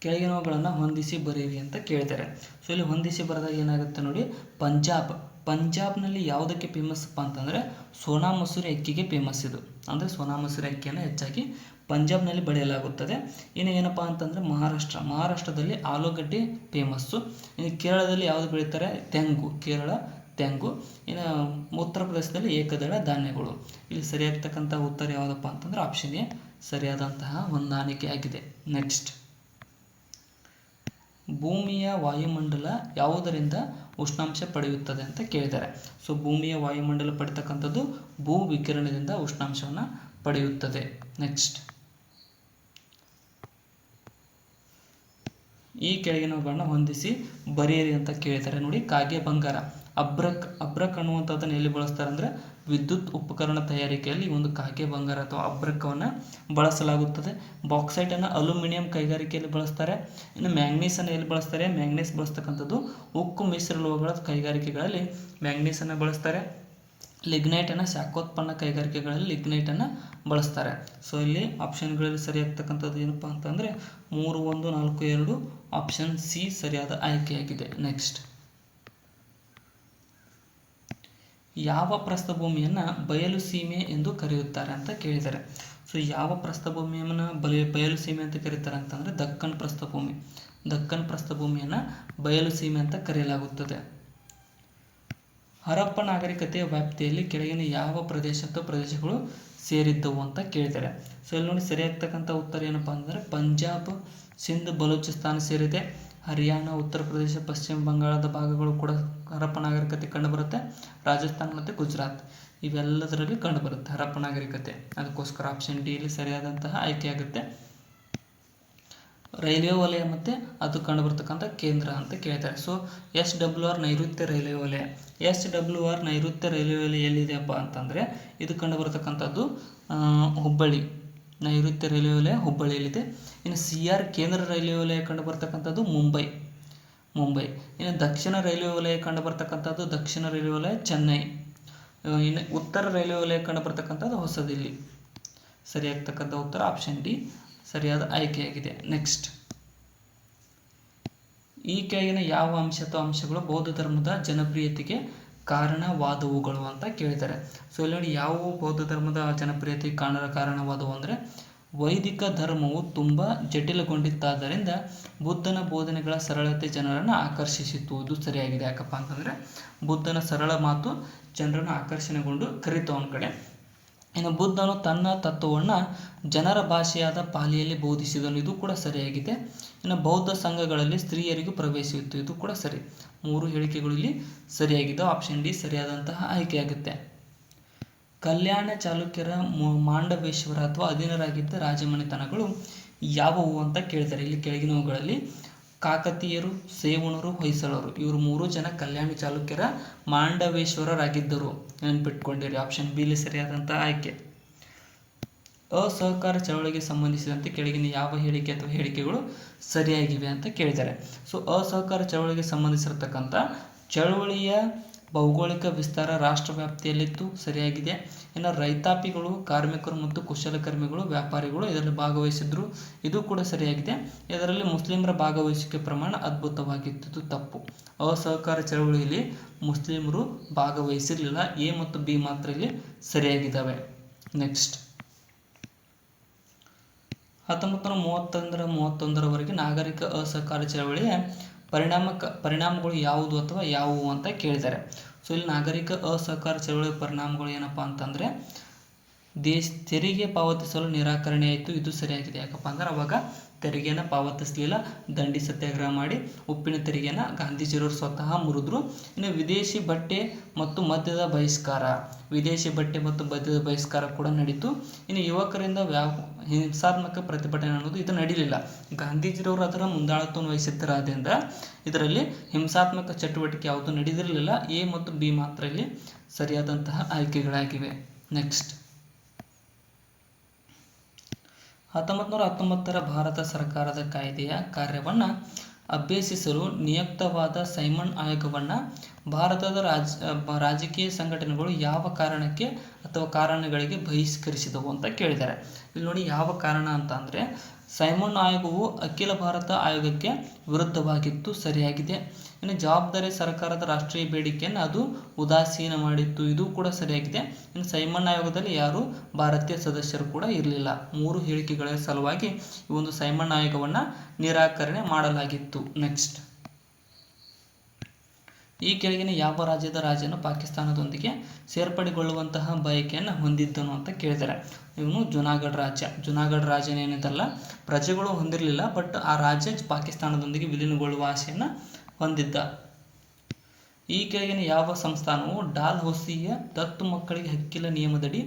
ಕೆಳಗಿನವುಗಳನ್ನು ಹೊಂದಿಸಿ ಬರೆಯಿರಿ ಅಂತ ಕೇಳ್ತಾರೆ. ಸೊ ಇಲ್ಲಿ ಹೊಂದಿಸಿ ಬರೆದಾಗ ಏನಾಗುತ್ತೆ ನೋಡಿ. ಪಂಜಾಬ್ನಲ್ಲಿ ಯಾವುದಕ್ಕೆ ಫೇಮಸ್ ಅಪ್ಪ ಅಂತಂದರೆ ಸೋನಾ ಮಸೂರಿ ಅಕ್ಕಿಗೆ ಫೇಮಸ್ ಇದು. ಅಂದರೆ ಸೋನಾ ಮಸೂರಿ ಅಕ್ಕಿಯನ್ನು ಹೆಚ್ಚಾಗಿ ಪಂಜಾಬ್ನಲ್ಲಿ ಬೆಳೆಯಲಾಗುತ್ತದೆ. ಇನ್ನು ಏನಪ್ಪ ಅಂತಂದರೆ ಮಹಾರಾಷ್ಟ್ರದಲ್ಲಿ ಆಲೂಗಡ್ಡೆ ಫೇಮಸ್ಸು. ಇನ್ನು ಕೇರಳದಲ್ಲಿ ಯಾವುದು ಬೆಳೀತಾರೆ? ಕೇರಳ ತೆಂಗು. ಇನ್ನು ಉತ್ತರ ಪ್ರದೇಶದಲ್ಲಿ ಏಕದಳ ಧಾನ್ಯಗಳು. ಇಲ್ಲಿ ಸರಿಯಾಗ್ತಕ್ಕಂಥ ಉತ್ತರ ಯಾವುದಪ್ಪ ಅಂತಂದರೆ ಆಪ್ಷನ್ ಎ ಸರಿಯಾದಂತಹ ಹೊಂದಾಣಿಕೆಯಾಗಿದೆ. ನೆಕ್ಸ್ಟ್, ಭೂಮಿಯ ವಾಯುಮಂಡಲ ಯಾವುದರಿಂದ ಉಷ್ಣಾಂಶ ಪಡೆಯುತ್ತದೆ ಅಂತ ಕೇಳಿದ್ದಾರೆ. ಸೊ ಭೂಮಿಯ ವಾಯುಮಂಡಲ ಪಡೆತಕ್ಕಂಥದ್ದು ಭೂ ವಿಕಿರಣದಿಂದ ಉಷ್ಣಾಂಶವನ್ನು ಪಡೆಯುತ್ತದೆ. ನೆಕ್ಸ್ಟ್, ಈ ಕೆಳಗಿನವುಗಳನ್ನು ಹೊಂದಿಸಿ ಬರೆಯಿರಿ ಅಂತ ಕೇಳಿದ್ದಾರೆ ನೋಡಿ. ಕಾಗೆ ಬಂಗಾರ, ಅಬ್ರಕ್ ಅನ್ನುವಂಥದ್ದನ್ನು ಎಲ್ಲಿ ಬಳಸ್ತಾರೆ ಅಂದರೆ ವಿದ್ಯುತ್ ಉಪಕರಣ ತಯಾರಿಕೆಯಲ್ಲಿ ಒಂದು ಕಾಗೆ ಬಂಗಾರ ಅಥವಾ ಅಬ್ರಕವನ್ನು ಬಳಸಲಾಗುತ್ತದೆ. ಬಾಕ್ಸೈಟನ್ನು ಅಲ್ಯೂಮಿನಿಯಂ ಕೈಗಾರಿಕೆಯಲ್ಲಿ ಬಳಸ್ತಾರೆ. ಇನ್ನು ಮ್ಯಾಂಗ್ನೀಸನ್ನು ಎಲ್ಲಿ ಬಳಸ್ತಾರೆ? ಮ್ಯಾಂಗ್ನೀಸ್ ಬಳಸ್ತಕ್ಕಂಥದ್ದು ಉಕ್ಕು ಮಿಶ್ರಲೋಹಗಳ ಕೈಗಾರಿಕೆಗಳಲ್ಲಿ ಮ್ಯಾಂಗ್ನೀಸನ್ನು ಬಳಸ್ತಾರೆ. ಲಿಗ್ನೈಟನ್ನು ಶಾಖೋತ್ಪನ್ನ ಕೈಗಾರಿಕೆಗಳಲ್ಲಿ ಲಿಗ್ನೈಟನ್ನು ಬಳಸ್ತಾರೆ. ಸೊ ಇಲ್ಲಿ ಆಪ್ಷನ್ಗಳಲ್ಲಿ ಸರಿಯಾಗ್ತಕ್ಕಂಥದ್ದು ಏನಪ್ಪ ಅಂತಂದರೆ 3, 1, 4, 2 ಆಪ್ಷನ್ ಸಿ ಸರಿಯಾದ ಆಯ್ಕೆಯಾಗಿದೆ. ನೆಕ್ಸ್ಟ್, ಯಾವ ಪ್ರಸ್ಥಭೂಮಿಯನ್ನು ಬಯಲು ಸೀಮೆ ಎಂದು ಕರೆಯುತ್ತಾರೆ ಅಂತ ಕೇಳಿದ್ದಾರೆ. ಸೊ ಯಾವ ಪ್ರಸ್ಥಭೂಮಿಯನ್ನು ಬಯಲು ಸೀಮೆ ಅಂತ ಕರೀತಾರೆ ಅಂತಂದರೆ ದಕ್ಕನ್ ಪ್ರಸ್ಥಭೂಮಿಯನ್ನು ಬಯಲು ಸೀಮೆ ಅಂತ ಕರೆಯಲಾಗುತ್ತದೆ. ಹರಪ್ಪ ನಾಗರಿಕತೆಯ ವ್ಯಾಪ್ತಿಯಲ್ಲಿ ಕೆಳಗಿನ ಯಾವ ಪ್ರದೇಶಗಳು ಸೇರಿದ್ದವು ಅಂತ ಕೇಳಿದ್ದಾರೆ. ಸೊ ಇಲ್ಲಿ ನೋಡಿ ಸರಿಯಾಗ್ತಕ್ಕಂಥ ಉತ್ತರ ಏನಪ್ಪ ಅಂದರೆ ಪಂಜಾಬ್, ಸಿಂಧ್, ಬಲೂಚಿಸ್ತಾನ ಸೇರಿದೆ. ಹರಿಯಾಣ, ಉತ್ತರ ಪ್ರದೇಶ, ಪಶ್ಚಿಮ ಬಂಗಾಳದ ಭಾಗಗಳು ಕೂಡ ಹರಪ್ಪ ನಾಗರಿಕತೆ ಕಂಡುಬರುತ್ತೆ. ರಾಜಸ್ಥಾನ ಮತ್ತು ಗುಜರಾತ್ ಇವೆಲ್ಲದರಲ್ಲಿ ಕಂಡುಬರುತ್ತೆ ಹರಪ್ಪ ನಾಗರಿಕತೆ. ಅದಕ್ಕೋಸ್ಕರ ಆಪ್ಷನ್ ಡಿ ಇಲ್ಲಿ ಸರಿಯಾದಂತಹ ಆಯ್ಕೆಯಾಗುತ್ತೆ. ರೈಲ್ವೆ ವಲಯ ಮತ್ತು ಅದು ಕಂಡುಬರ್ತಕ್ಕಂಥ ಕೇಂದ್ರ ಅಂತ ಕೇಳ್ತಾರೆ. ಸೊ SWR ನೈಋತ್ಯ ರೈಲ್ವೆ ವಲಯ. SWR ನೈಋತ್ಯ ರೈಲ್ವೆ ವಲಯ ಎಲ್ಲಿದೆಯಪ್ಪ ಅಂತಂದರೆ ಇದು ಕಂಡುಬರ್ತಕ್ಕಂಥದ್ದು ಹುಬ್ಬಳ್ಳಿ. ನೈಋತ್ಯ ರೈಲ್ವೆ ವಲಯ ಹುಬ್ಬಳ್ಳಿಯಲ್ಲಿದೆ. ಇನ್ನು CR ಕೇಂದ್ರ ರೈಲ್ವೆ ವಲಯ ಕಂಡುಬರ್ತಕ್ಕಂಥದ್ದು ಮುಂಬೈ. ಇನ್ನು ದಕ್ಷಿಣ ರೈಲ್ವೆ ವಲಯ ಕಂಡುಬರ್ತಕ್ಕಂಥದ್ದು ದಕ್ಷಿಣ ರೈಲ್ವೆ ವಲಯ ಚೆನ್ನೈ. ಇನ್ನು ಉತ್ತರ ರೈಲ್ವೆ ವಲಯ ಕಂಡುಬರ್ತಕ್ಕಂಥದ್ದು ಹೊಸದಿಲ್ಲಿ. ಸರಿಯಾಗ್ತಕ್ಕಂಥ ಉತ್ತರ ಆಪ್ಷನ್ ಡಿ ಸರಿಯಾದ ಆಯ್ಕೆಯಾಗಿದೆ. ನೆಕ್ಸ್ಟ್, ಈ ಕೆಳಗಿನ ಯಾವ ಅಂಶಗಳು ಬೌದ್ಧ ಧರ್ಮದ ಜನಪ್ರಿಯತೆಗೆ ಕಾರಣವಾದವುಗಳು ಅಂತ ಕೇಳಿದ್ದಾರೆ. ಸೊ ಇಲ್ಲಿ ನೋಡಿ ಯಾವುವು ಬೌದ್ಧ ಧರ್ಮದ ಜನಪ್ರಿಯತೆಗೆ ಕಾರಣವಾದವು ಅಂದರೆ ವೈದಿಕ ಧರ್ಮವು ತುಂಬ ಜಟಿಲಗೊಂಡಿತ್ತಾದ್ದರಿಂದ ಬುದ್ಧನ ಬೋಧನೆಗಳ ಸರಳತೆ ಜನರನ್ನು ಆಕರ್ಷಿಸಿತು. ಇದು ಸರಿಯಾಗಿದೆ. ಯಾಕಪ್ಪ ಅಂತಂದರೆ ಬುದ್ಧನ ಸರಳ ಮಾತು ಜನರನ್ನು ಆಕರ್ಷಣೆಗೊಂಡು ಕರೀತು ಅವನ ಕಡೆ. ಇನ್ನು ಬುದ್ಧನು ತನ್ನ ತತ್ವವನ್ನು ಜನರ ಭಾಷೆಯಾದ ಪಾಲಿಯಲ್ಲಿ ಬೋಧಿಸಿದನು, ಇದು ಕೂಡ ಸರಿಯಾಗಿದೆ. ಇನ್ನು ಬೌದ್ಧ ಸಂಘಗಳಲ್ಲಿ ಸ್ತ್ರೀಯರಿಗೂ ಪ್ರವೇಶವಿತ್ತು, ಇದು ಕೂಡ ಸರಿ. 3 ಹೇಳಿಕೆಗಳು ಇಲ್ಲಿ ಸರಿಯಾಗಿದೆ. ಆಪ್ಷನ್ ಡಿ ಸರಿಯಾದಂತಹ ಆಯ್ಕೆಯಾಗುತ್ತೆ. ಕಲ್ಯಾಣ ಚಾಲುಕ್ಯರ ಮಾಂಡವೇಶ್ವರ ಅಥವಾ ಅಧೀನರಾಗಿದ್ದ ರಾಜಮನೆತನಗಳು ಯಾವುವು ಅಂತ ಕೇಳ್ತಾರೆ. ಇಲ್ಲಿ ಕೆಳಗಿನವುಗಳಲ್ಲಿ ಕಾಕತೀಯರು, ಸೇವಣರು, ಹೊಯ್ಸಳರು ಇವರು 3 ಜನ ಕಲ್ಯಾಣ ಚಾಲುಕ್ಯರ ಮಾಂಡವೇಶ್ವರರಾಗಿದ್ದರು, ನೆನಪಿಟ್ಕೊಂಡಿರಿ. ಆಪ್ಷನ್ ಬಿ ಇಲ್ಲಿ ಸರಿಯಾದಂತಹ ಆಯ್ಕೆ. ಅಸಹಕಾರ ಚಳವಳಿಗೆ ಸಂಬಂಧಿಸಿದಂತೆ ಕೆಳಗಿನ ಯಾವ ಹೇಳಿಕೆ ಅಥವಾ ಹೇಳಿಕೆಗಳು ಸರಿಯಾಗಿವೆ ಅಂತ ಕೇಳಿದ್ದಾರೆ. ಸೊ ಅಸಹಕಾರ ಚಳವಳಿಗೆ ಸಂಬಂಧಿಸಿರತಕ್ಕಂಥ ಚಳವಳಿಯ ಭೌಗೋಳಿಕ ವಿಸ್ತಾರ ರಾಷ್ಟ್ರವ್ಯಾಪ್ತಿಯಲ್ಲಿತ್ತು, ಸರಿಯಾಗಿದೆ. ಇನ್ನು ರೈತಾಪಿಗಳು, ಕಾರ್ಮಿಕರು ಮತ್ತು ಕುಶಲಕರ್ಮಿಗಳು, ವ್ಯಾಪಾರಿಗಳು ಇದರಲ್ಲಿ ಭಾಗವಹಿಸಿದ್ರು, ಇದು ಕೂಡ ಸರಿಯಾಗಿದೆ. ಇದರಲ್ಲಿ ಮುಸ್ಲಿಮರ ಭಾಗವಹಿಸುವಿಕೆ ಪ್ರಮಾಣ ಅದ್ಭುತವಾಗಿತ್ತು, ಇದು ತಪ್ಪು. ಅಸಹಕಾರ ಚಳವಳಿಯಲ್ಲಿ ಮುಸ್ಲಿಮರು ಭಾಗವಹಿಸಿರಲಿಲ್ಲ. ಎ ಮತ್ತು ಬಿ ಮಾತ್ರ ಇಲ್ಲಿ ಸರಿಯಾಗಿದ್ದಾವೆ. ನೆಕ್ಸ್ಟ್ 1931 ನಾಗರಿಕ ಅಸಹಕಾರ ಚಳವಳಿಯ ಪರಿಣಾಮಗಳು ಯಾವುದು ಅಥವಾ ಯಾವುವು ಅಂತ ಕೇಳಿದ್ದಾರೆ. ಸೊ ಇಲ್ಲಿ ನಾಗರಿಕ ಅಸಹಕಾರ ಚಳವಳಿಯ ಪರಿಣಾಮಗಳು ಏನಪ್ಪ ಅಂತಂದರೆ ತೆರಿಗೆ ಪಾವತಿಸಲು ನಿರಾಕರಣೆ ಆಯಿತು, ಇದು ಸರಿಯಾಗಿದೆ. ಯಾಕಪ್ಪ ಅಂದ್ರೆ ಅವಾಗ ತೆರಿಗೆಯನ್ನು ಪಾವತಿಸಲಿಲ್ಲ, ದಂಡಿ ಸತ್ಯಾಗ್ರಹ ಮಾಡಿ ಉಪ್ಪಿನ ತೆರಿಗೆಯನ್ನು ಗಾಂಧೀಜಿಯವರು ಸ್ವತಃ ಮುರಿದ್ರು. ಇನ್ನು ವಿದೇಶಿ ಬಟ್ಟೆ ಮತ್ತು ಮದ್ಯದ ಬಹಿಷ್ಕಾರ ಕೂಡ ನಡೀತು. ಇನ್ನು ಯುವಕರಿಂದ ಹಿಂಸಾತ್ಮಕ ಪ್ರತಿಭಟನೆ ಅನ್ನೋದು ಇದು ನಡೀಲಿಲ್ಲ. ಗಾಂಧೀಜಿಯವರು ಅದರ ಮುಂದಾಳತ್ವವನ್ನು ವಹಿಸಿದ್ದರಾದ್ರಿಂದ ಇದರಲ್ಲಿ ಹಿಂಸಾತ್ಮಕ ಚಟುವಟಿಕೆ ಯಾವುದು ನಡೆದಿರಲಿಲ್ಲ. ಎ ಮತ್ತು ಬಿ ಮಾತ್ರ ಇಲ್ಲಿ ಸರಿಯಾದಂತಹ ಆಯ್ಕೆಗಳಾಗಿವೆ. ನೆಕ್ಸ್ಟ್ 1919 ಭಾರತ ಸರ್ಕಾರದ ಕಾಯ್ದೆಯ ಕಾರ್ಯವನ್ನು ಅಭ್ಯಸಿಸಲು ನಿಯುಕ್ತವಾದ ಸೈಮನ್ ಆಯೋಗವನ್ನು ಭಾರತದ ರಾಜಕೀಯ ಸಂಘಟನೆಗಳು ಯಾವ ಕಾರಣಕ್ಕೆ ಅಥವಾ ಕಾರಣಗಳಿಗೆ ಬಹಿಷ್ಕರಿಸಿದವು ಅಂತ ಕೇಳಿದ್ದಾರೆ. ಇಲ್ಲಿ ನೋಡಿ ಯಾವ ಕಾರಣ ಅಂತ ಅಂದರೆ ಸೈಮನ್ ಆಯೋಗವು ಅಖಿಲ ಭಾರತ ಆಯೋಗಕ್ಕೆ ವಿರುದ್ಧವಾಗಿತ್ತು, ಸರಿಯಾಗಿದೆ. ಇನ್ನು ಜವಾಬ್ದಾರಿ ಸರ್ಕಾರದ ರಾಷ್ಟ್ರೀಯ ಬೇಡಿಕೆಯನ್ನು ಅದು ಉದಾಸೀನ ಮಾಡಿತ್ತು, ಇದು ಕೂಡ ಸರಿಯಾಗಿದೆ. ಇನ್ನು ಸೈಮನ್ ಆಯೋಗದಲ್ಲಿ ಯಾರು ಭಾರತೀಯ ಸದಸ್ಯರು ಕೂಡ ಇರಲಿಲ್ಲ. 3 ಹೇಳಿಕೆಗಳ ಸಲುವಾಗಿ ಈ ಒಂದು ಸೈಮನ್ ಆಯೋಗವನ್ನು ನಿರಾಕರಣೆ ಮಾಡಲಾಗಿತ್ತು. ನೆಕ್ಸ್ಟ್ ಈ ಕೆಳಗಿನ ಯಾವ ರಾಜ್ಯದ ರಾಜನು ಪಾಕಿಸ್ತಾನದೊಂದಿಗೆ ಸೇರ್ಪಡೆಗೊಳ್ಳುವಂತಹ ಬಯಕೆಯನ್ನು ಹೊಂದಿದ್ದನು ಅಂತ ಕೇಳಿದ್ದಾರೆ. ಇವನು ಜುನಾಗಢ ರಾಜನೇನಿದಲ್ಲ ಪ್ರಜೆಗಳು ಹೊಂದಿರಲಿಲ್ಲ, ಬಟ್ ಆ ರಾಜ್ಯ ಪಾಕಿಸ್ತಾನದೊಂದಿಗೆ ವಿಲೀನಗೊಳ್ಳುವ ಆಸೆಯನ್ನು ಹೊಂದಿದ್ದ. ಈ ಕೆಳಗಿನ ಯಾವ ಸಂಸ್ಥಾನವು ಡಾಲ್ ಹೌಸಿಯ ದತ್ತು ಮಕ್ಕಳಿಗೆ ಹಕ್ಕಿಲ್ಲ ನಿಯಮದಡಿ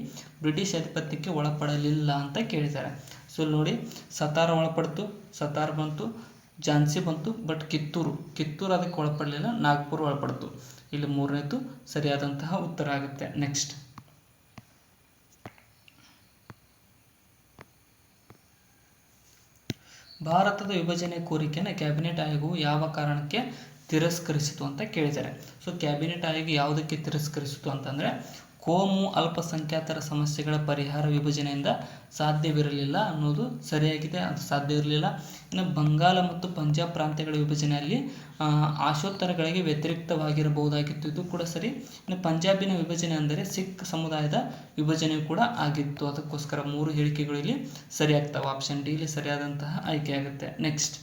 ಬ್ರಿಟಿಷ್ ಆಧಿಪತ್ಯಕ್ಕೆ ಒಳಪಡಲಿಲ್ಲ ಅಂತ ಕೇಳಿದ್ದಾರೆ. ಸೊ ನೋಡಿ ಸತಾರ ಒಳಪಡ್ತು, ಸತಾರ್ ಬಂತು, ಝಾನ್ಸಿ ಬಂತು, ಬಟ್ ಕಿತ್ತೂರು ಅದಕ್ಕೆ ಒಳಪಡಲಿಲ್ಲ, ನಾಗ್ಪುರ ಒಳಪಡ್ತು. ಇಲ್ಲಿ 3ನೇದು ಸರಿಯಾದಂತಹ ಉತ್ತರ ಆಗುತ್ತೆ. ನೆಕ್ಸ್ಟ್ ಭಾರತದ ವಿಭಜನೆ ಕೋರಿಕೆಯನ್ನು ಕ್ಯಾಬಿನೆಟ್ ಆಯೋಗವು ಯಾವ ಕಾರಣಕ್ಕೆ ತಿರಸ್ಕರಿಸಿತು ಅಂತ ಕೇಳಿದ್ದಾರೆ. ಸೊ ಕ್ಯಾಬಿನೆಟ್ ಆಯೋಗ ಯಾವುದಕ್ಕೆ ತಿರಸ್ಕರಿಸಿತು ಅಂತಂದರೆ ಕೋಮು ಅಲ್ಪಸಂಖ್ಯಾತರ ಸಮಸ್ಯೆಗಳ ಪರಿಹಾರ ವಿಭಜನೆಯಿಂದ ಸಾಧ್ಯವಿರಲಿಲ್ಲ ಅನ್ನೋದು ಸರಿಯಾಗಿದೆ, ಅದು ಸಾಧ್ಯ ಇರಲಿಲ್ಲ. ಇನ್ನು ಬಂಗಾಲ ಮತ್ತು ಪಂಜಾಬ್ ಪ್ರಾಂತ್ಯಗಳ ವಿಭಜನೆಯಲ್ಲಿ ಆಶೋತ್ತರಗಳಿಗೆ ವ್ಯತಿರಿಕ್ತವಾಗಿರಬಹುದಾಗಿತ್ತು, ಇದು ಕೂಡ ಸರಿ. ಇನ್ನು ಪಂಜಾಬಿನ ವಿಭಜನೆ ಅಂದರೆ ಸಿಖ್ ಸಮುದಾಯದ ವಿಭಜನೆ ಕೂಡ ಆಗಿತ್ತು, ಅದಕ್ಕೋಸ್ಕರ 3 ಹೇಳಿಕೆಗಳು ಇಲ್ಲಿ ಸರಿಯಾಗ್ತವೆ. ಆಪ್ಷನ್ ಡಿ ಇಲ್ಲಿ ಸರಿಯಾದಂತಹ ಆಯ್ಕೆಯಾಗುತ್ತೆ. ನೆಕ್ಸ್ಟ್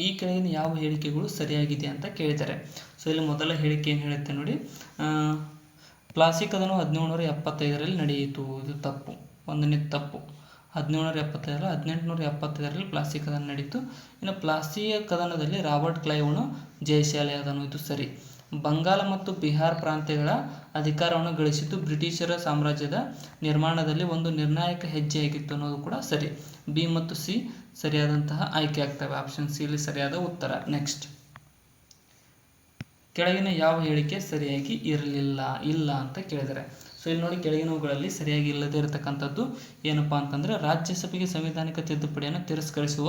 ಈ ಕೆಳಗಿನ ಯಾವ ಹೇಳಿಕೆಗಳು ಸರಿಯಾಗಿದೆ ಅಂತ ಕೇಳಿದ್ದಾರೆ. ಸೊ ಇಲ್ಲಿ ಮೊದಲ ಹೇಳಿಕೆ ಏನು ಹೇಳುತ್ತೆ ನೋಡಿ, ಪ್ಲಾಸಿ ಕದನ 1775ರಲ್ಲಿ ನಡೆಯಿತು, ಇದು ತಪ್ಪು. 1ನೇ ತಪ್ಪು. 1775 1875ರಲ್ಲಿ ಪ್ಲಾಸಿ ಕದನ ನಡೀತು. ಇನ್ನು ಪ್ಲಾಸಿಯ ಕದನದಲ್ಲಿ ರಾಬರ್ಟ್ ಕ್ಲೈವ್ನು ಜಯಶಾಲಿಯಾದನು, ಇದು ಸರಿ. ಬಂಗಾಲ ಮತ್ತು ಬಿಹಾರ್ ಪ್ರಾಂತ್ಯಗಳ ಅಧಿಕಾರವನ್ನು ಗಳಿಸಿದ್ದು ಬ್ರಿಟಿಷರ ಸಾಮ್ರಾಜ್ಯದ ನಿರ್ಮಾಣದಲ್ಲಿ ಒಂದು ನಿರ್ಣಾಯಕ ಹೆಜ್ಜೆಯಾಗಿತ್ತು ಅನ್ನೋದು ಕೂಡ ಸರಿ. ಬಿ ಮತ್ತು ಸಿ ಸರಿಯಾದಂತಹ ಆಯ್ಕೆ ಆಗ್ತವೆ. ಆಪ್ಷನ್ ಸಿ ಇಲ್ಲಿ ಸರಿಯಾದ ಉತ್ತರ. ನೆಕ್ಸ್ಟ್ ಕೆಳಗಿನ ಯಾವ ಹೇಳಿಕೆ ಸರಿಯಾಗಿ ಇಲ್ಲ ಅಂತ ಕೇಳಿದರೆ. ಸೊ ಇಲ್ಲಿ ನೋಡಿ ಕೆಳಗಿನವುಗಳಲ್ಲಿ ಸರಿಯಾಗಿ ಇಲ್ಲದೇ ಇರತಕ್ಕಂಥದ್ದು ಏನಪ್ಪ ಅಂತಂದರೆ ರಾಜ್ಯಸಭೆಗೆ ಸಂವಿಧಾನಿಕ ತಿದ್ದುಪಡಿಯನ್ನು ತಿರಸ್ಕರಿಸುವ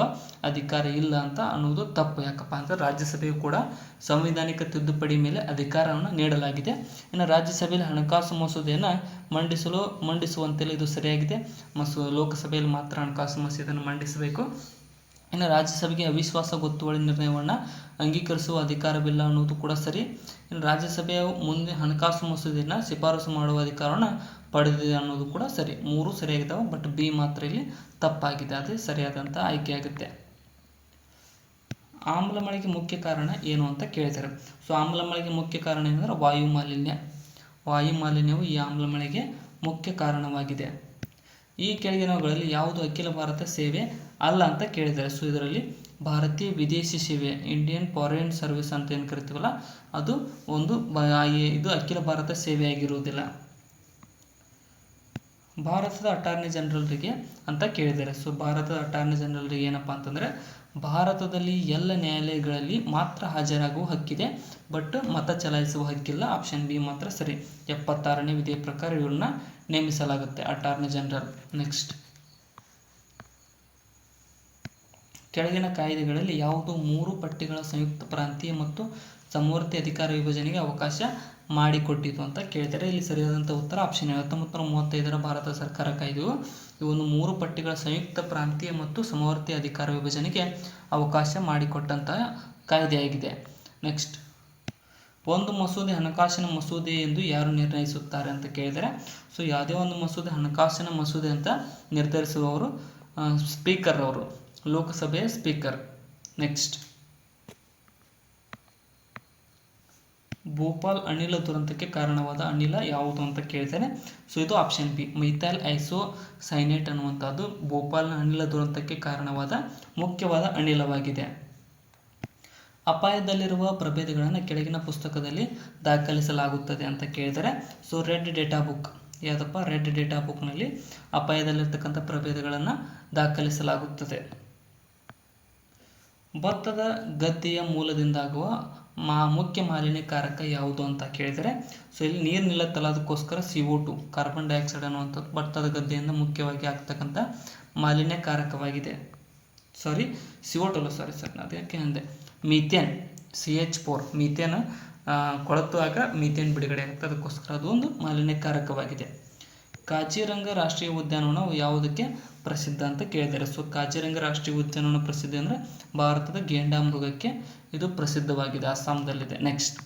ಅಧಿಕಾರ ಇಲ್ಲ ಅಂತ ಅನ್ನೋದು ತಪ್ಪು. ಯಾಕಪ್ಪ ಅಂದರೆ ರಾಜ್ಯಸಭೆಯು ಕೂಡ ಸಂವಿಧಾನಿಕ ತಿದ್ದುಪಡಿ ಮೇಲೆ ಅಧಿಕಾರವನ್ನು ನೀಡಲಾಗಿದೆ. ಇನ್ನು ರಾಜ್ಯಸಭೆಯಲ್ಲಿ ಹಣಕಾಸು ಮಸೂದೆಯನ್ನು ಮಂಡಿಸುವಂತೆಲ್ಲ ಇದು ಸರಿಯಾಗಿದೆ. ಲೋಕಸಭೆಯಲ್ಲಿ ಮಾತ್ರ ಹಣಕಾಸು ಮಸೂದೆಯನ್ನು ಮಂಡಿಸಬೇಕು. ಇನ್ನು ರಾಜ್ಯಸಭೆಗೆ ಅವಿಶ್ವಾಸ ಗೊತ್ತುವಳಿ ನಿರ್ಣಯವನ್ನು ಅಂಗೀಕರಿಸುವ ಅಧಿಕಾರವಿಲ್ಲ ಅನ್ನೋದು ಕೂಡ ಸರಿ. ಇನ್ನು ರಾಜ್ಯಸಭೆಯ ಮುಂದೆ ಹಣಕಾಸು ಮಸೂದೆಯನ್ನು ಶಿಫಾರಸು ಮಾಡುವ ಅಧಿಕಾರವನ್ನು ಪಡೆದಿದೆ ಅನ್ನೋದು ಕೂಡ ಸರಿ. 3 ಸರಿಯಾಗಿದ್ದಾವೆ, ಬಟ್ ಬಿ ಮಾತ್ರ ಇಲ್ಲಿ ತಪ್ಪಾಗಿದೆ, ಅದೇ ಸರಿಯಾದಂಥ ಆಯ್ಕೆಯಾಗುತ್ತೆ. ಆಮ್ಲ ಮಳೆಗೆ ಮುಖ್ಯ ಕಾರಣ ಏನು ಅಂತ ಕೇಳ್ತಾರೆ. ಸೊ ಆಮ್ಲ ಮಳೆಗೆ ಮುಖ್ಯ ಕಾರಣ ಏನಂದ್ರೆ ವಾಯು ಮಾಲಿನ್ಯವು ಈ ಆಮ್ಲ ಮಳೆಗೆ ಮುಖ್ಯ ಕಾರಣವಾಗಿದೆ. ಈ ಕೆಳಗಿನವುಗಳಲ್ಲಿ ಯಾವುದು ಅಖಿಲ ಭಾರತ ಸೇವೆ ಅಲ್ಲ ಅಂತ ಕೇಳಿದ್ದಾರೆ. ಸೊ ಇದರಲ್ಲಿ ಭಾರತೀಯ ವಿದೇಶಿ ಸೇವೆ, ಇಂಡಿಯನ್ ಫಾರಿನ್ ಸರ್ವಿಸ್ ಅಂತ ಏನು ಕರಿತೀವಲ್ಲ, ಅದು ಇದು ಅಖಿಲ ಭಾರತ ಸೇವೆಯಾಗಿರುವುದಿಲ್ಲ. ಭಾರತದ ಅಟಾರ್ನಿ ಜನರಲ್ರಿಗೆ ಅಂತ ಕೇಳಿದ್ದಾರೆ. ಸೊ ಭಾರತದ ಅಟಾರ್ನಿ ಜನರಲ್ರಿಗೆ ಏನಪ್ಪ ಅಂತಂದರೆ, ಭಾರತದಲ್ಲಿ ಎಲ್ಲ ನ್ಯಾಯಾಲಯಗಳಲ್ಲಿ ಮಾತ್ರ ಹಾಜರಾಗುವ ಹಕ್ಕಿದೆ, ಬಟ್ ಮತ ಚಲಾಯಿಸುವ ಹಕ್ಕಿಲ್ಲ. ಆಪ್ಷನ್ ಬಿ ಮಾತ್ರ ಸರಿ. 76ನೇ ವಿಧಿಯ ಪ್ರಕಾರ ಇವ್ರನ್ನ ನೇಮಿಸಲಾಗುತ್ತೆ ಅಟಾರ್ನಿ ಜನರಲ್. ನೆಕ್ಸ್ಟ್, ಕೆಳಗಿನ ಕಾಯ್ದೆಗಳಲ್ಲಿ ಯಾವುದು 3 ಪಟ್ಟಿಗಳ ಸಂಯುಕ್ತ ಪ್ರಾಂತೀಯ ಮತ್ತು ಸಮವರ್ತಿ ಅಧಿಕಾರ ವಿಭಜನೆಗೆ ಅವಕಾಶ ಮಾಡಿಕೊಟ್ಟಿತು ಅಂತ ಕೇಳ್ತಾರೆ. ಇಲ್ಲಿ ಸರಿಯಾದಂಥ ಉತ್ತರ ಆಪ್ಷನ್ 1935 ಭಾರತ ಸರ್ಕಾರ ಕಾಯ್ದೆಯು ಇವನು 3 ಪಟ್ಟಿಗಳ ಸಂಯುಕ್ತ ಪ್ರಾಂತೀಯ ಮತ್ತು ಸಮವರ್ತಿ ಅಧಿಕಾರ ವಿಭಜನೆಗೆ ಅವಕಾಶ ಮಾಡಿಕೊಟ್ಟಂತಹ ಕಾಯ್ದೆಯಾಗಿದೆ. ನೆಕ್ಸ್ಟ್, ಒಂದು ಮಸೂದೆ ಹಣಕಾಸಿನ ಮಸೂದೆ ಎಂದು ಯಾರು ನಿರ್ಣಯಿಸುತ್ತಾರೆ ಅಂತ ಕೇಳಿದರೆ, ಸೊ ಯಾವುದೇ ಒಂದು ಮಸೂದೆ ಹಣಕಾಸಿನ ಮಸೂದೆ ಅಂತ ನಿರ್ಧರಿಸುವವರು ಸ್ಪೀಕರ್ ಅವರು, ಲೋಕಸಭೆಯ ಸ್ಪೀಕರ್. ನೆಕ್ಸ್ಟ್, ಭೋಪಾಲ್ ಅನಿಲ ದುರಂತಕ್ಕೆ ಕಾರಣವಾದ ಅನಿಲ ಯಾವುದು ಅಂತ ಕೇಳ್ತಾರೆ. ಸೊ ಇದು ಆಪ್ಷನ್ ಬಿ, ಮೈಥೈಲ್ ಐಸೋಸೈನೇಟ್ ಅನ್ನುವಂಥದ್ದು ಭೋಪಾಲ್ನ ಅನಿಲ ದುರಂತಕ್ಕೆ ಕಾರಣವಾದ ಮುಖ್ಯವಾದ ಅನಿಲವಾಗಿದೆ. ಅಪಾಯದಲ್ಲಿರುವ ಪ್ರಭೇದಗಳನ್ನು ಕೆಳಗಿನ ಪುಸ್ತಕದಲ್ಲಿ ದಾಖಲಿಸಲಾಗುತ್ತದೆ ಅಂತ ಕೇಳಿದರೆ, ಸೊ ರೆಡ್ ಡೇಟಾ ಬುಕ್ ಯಾವುದಪ್ಪ, ರೆಡ್ ಡೇಟಾ ಬುಕ್ನಲ್ಲಿ ಅಪಾಯದಲ್ಲಿರ್ತಕ್ಕಂಥ ಪ್ರಭೇದಗಳನ್ನು ದಾಖಲಿಸಲಾಗುತ್ತದೆ. ಭತ್ತದ ಗದ್ದೆಯ ಮೂಲದಿಂದಾಗುವ ಮುಖ್ಯ ಮಾಲಿನ್ಯಕಾರಕ ಯಾವುದು ಅಂತ ಕೇಳಿದರೆ, ಸೊ ಇಲ್ಲಿ ನೀರು ನಿಲ್ಲತ್ತಲ್ಲ, ಅದಕ್ಕೋಸ್ಕರ CO2 ಕಾರ್ಬನ್ ಡೈಆಕ್ಸೈಡ್ ಅನ್ನುವಂಥದ್ದು ಭತ್ತದ ಗದ್ದೆಯಿಂದ ಮುಖ್ಯವಾಗಿ ಆಗ್ತಕ್ಕಂಥ ಮಾಲಿನ್ಯಕಾರಕವಾಗಿದೆ. CO2 ಅಲ್ಲ, ಅದಕ್ಕೆ ಅಂದೆ, ಮೀಥೇನ್ CH4 ಮೀಥೇನ್ ಕೊಳೆತಾಗ ಮೀಥೇನ್ ಬಿಡುಗಡೆ ಆಗುತ್ತೆ, ಅದಕ್ಕೋಸ್ಕರ ಅದು ಒಂದು ಮಾಲಿನ್ಯಕಾರಕವಾಗಿದೆ. ಕಾಜಿರಂಗ ರಾಷ್ಟ್ರೀಯ ಉದ್ಯಾನವನ ಯಾವುದಕ್ಕೆ ಪ್ರಸಿದ್ಧ ಅಂತ ಕೇಳಿದ್ದಾರೆ. ಸೊ ಕಾಜಿರಂಗ ರಾಷ್ಟ್ರೀಯ ಉದ್ಯಾನವನ ಪ್ರಸಿದ್ಧ ಅಂದರೆ ಭಾರತದ ಘೇಂಡಾಮೃಗಕ್ಕೆ ಇದು ಪ್ರಸಿದ್ಧವಾಗಿದೆ, ಅಸ್ಸಾಂದಲ್ಲಿದೆ. ನೆಕ್ಸ್ಟ್,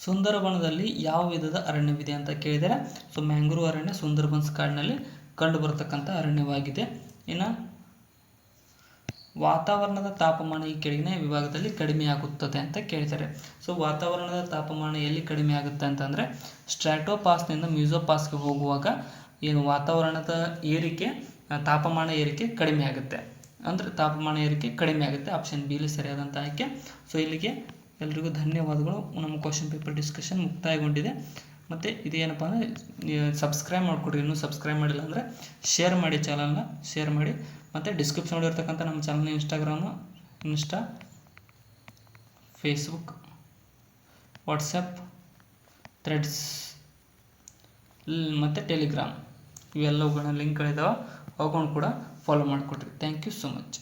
ಸುಂದರಬನದಲ್ಲಿ ಯಾವ ವಿಧದ ಅರಣ್ಯವಿದೆ ಅಂತ ಕೇಳಿದರೆ, ಸೊ ಮ್ಯಾಂಗ್ರೋವ್ ಅರಣ್ಯ ಸುಂದರಬನ್ಸ್ ಕಾಡಿನಲ್ಲಿ ಕಂಡು ಬರತಕ್ಕಂಥ ಅರಣ್ಯವಾಗಿದೆ. ಇನ್ನು ವಾತಾವರಣದ ತಾಪಮಾನ ಈ ಕೆಳಗಿನ ವಿಭಾಗದಲ್ಲಿ ಕಡಿಮೆಯಾಗುತ್ತದೆ ಅಂತ ಕೇಳ್ತಾರೆ. ಸೊ ವಾತಾವರಣದ ತಾಪಮಾನ ಎಲ್ಲಿ ಕಡಿಮೆ ಆಗುತ್ತೆ ಅಂತಂದರೆ, ಸ್ಟ್ರಾಟೋಪಾಸ್ನಿಂದ ಮ್ಯೂಸೋಪಾಸ್ಗೆ ಹೋಗುವಾಗ ಏನು ವಾತಾವರಣದ ಏರಿಕೆ, ತಾಪಮಾನ ಏರಿಕೆ ಕಡಿಮೆ ಆಗುತ್ತೆ, ಅಂದರೆ ತಾಪಮಾನ ಏರಿಕೆ ಕಡಿಮೆ ಆಗುತ್ತೆ. ಆಪ್ಷನ್ ಬಿಲಿ ಸರಿಯಾದಂಥ ಆಯ್ಕೆ. ಸೊ ಇಲ್ಲಿಗೆ ಎಲ್ರಿಗೂ ಧನ್ಯವಾದಗಳು. ನಮ್ಮ ಕ್ವಶನ್ ಪೇಪರ್ ಡಿಸ್ಕಷನ್ ಮುಕ್ತಾಯಗೊಂಡಿದೆ. ಮತ್ತು ಇದೇನಪ್ಪ ಅಂದರೆ ಸಬ್ಸ್ಕ್ರೈಬ್ ಮಾಡಿಕೊಡ್ರಿ, ಇನ್ನೂ ಸಬ್ಸ್ಕ್ರೈಬ್ ಮಾಡಿಲ್ಲ ಅಂದರೆ ಶೇರ್ ಮಾಡಿ, ಚಾನಲ್ನ ಶೇರ್ ಮಾಡಿ. ಮತ್ತು ಡಿಸ್ಕ್ರಿಪ್ಷನ್ ಇರ್ತಕ್ಕಂಥ ನಮ್ಮ ಚಾನಲ್ನ ಇನ್ಸ್ಟಾ, ಫೇಸ್ಬುಕ್, ವಾಟ್ಸಪ್, ಥ್ರೆಡ್ಸ್ ಮತ್ತು ಟೆಲಿಗ್ರಾಮ್ ಇವೆಲ್ಲವುಗಳ ಲಿಂಕ್ಗಳಿದ್ದಾವೆ, ಅವುಗಳನ್ನು ಕೂಡ ಫಾಲೋ ಮಾಡಿಕೊಡ್ರಿ. Thank you so much.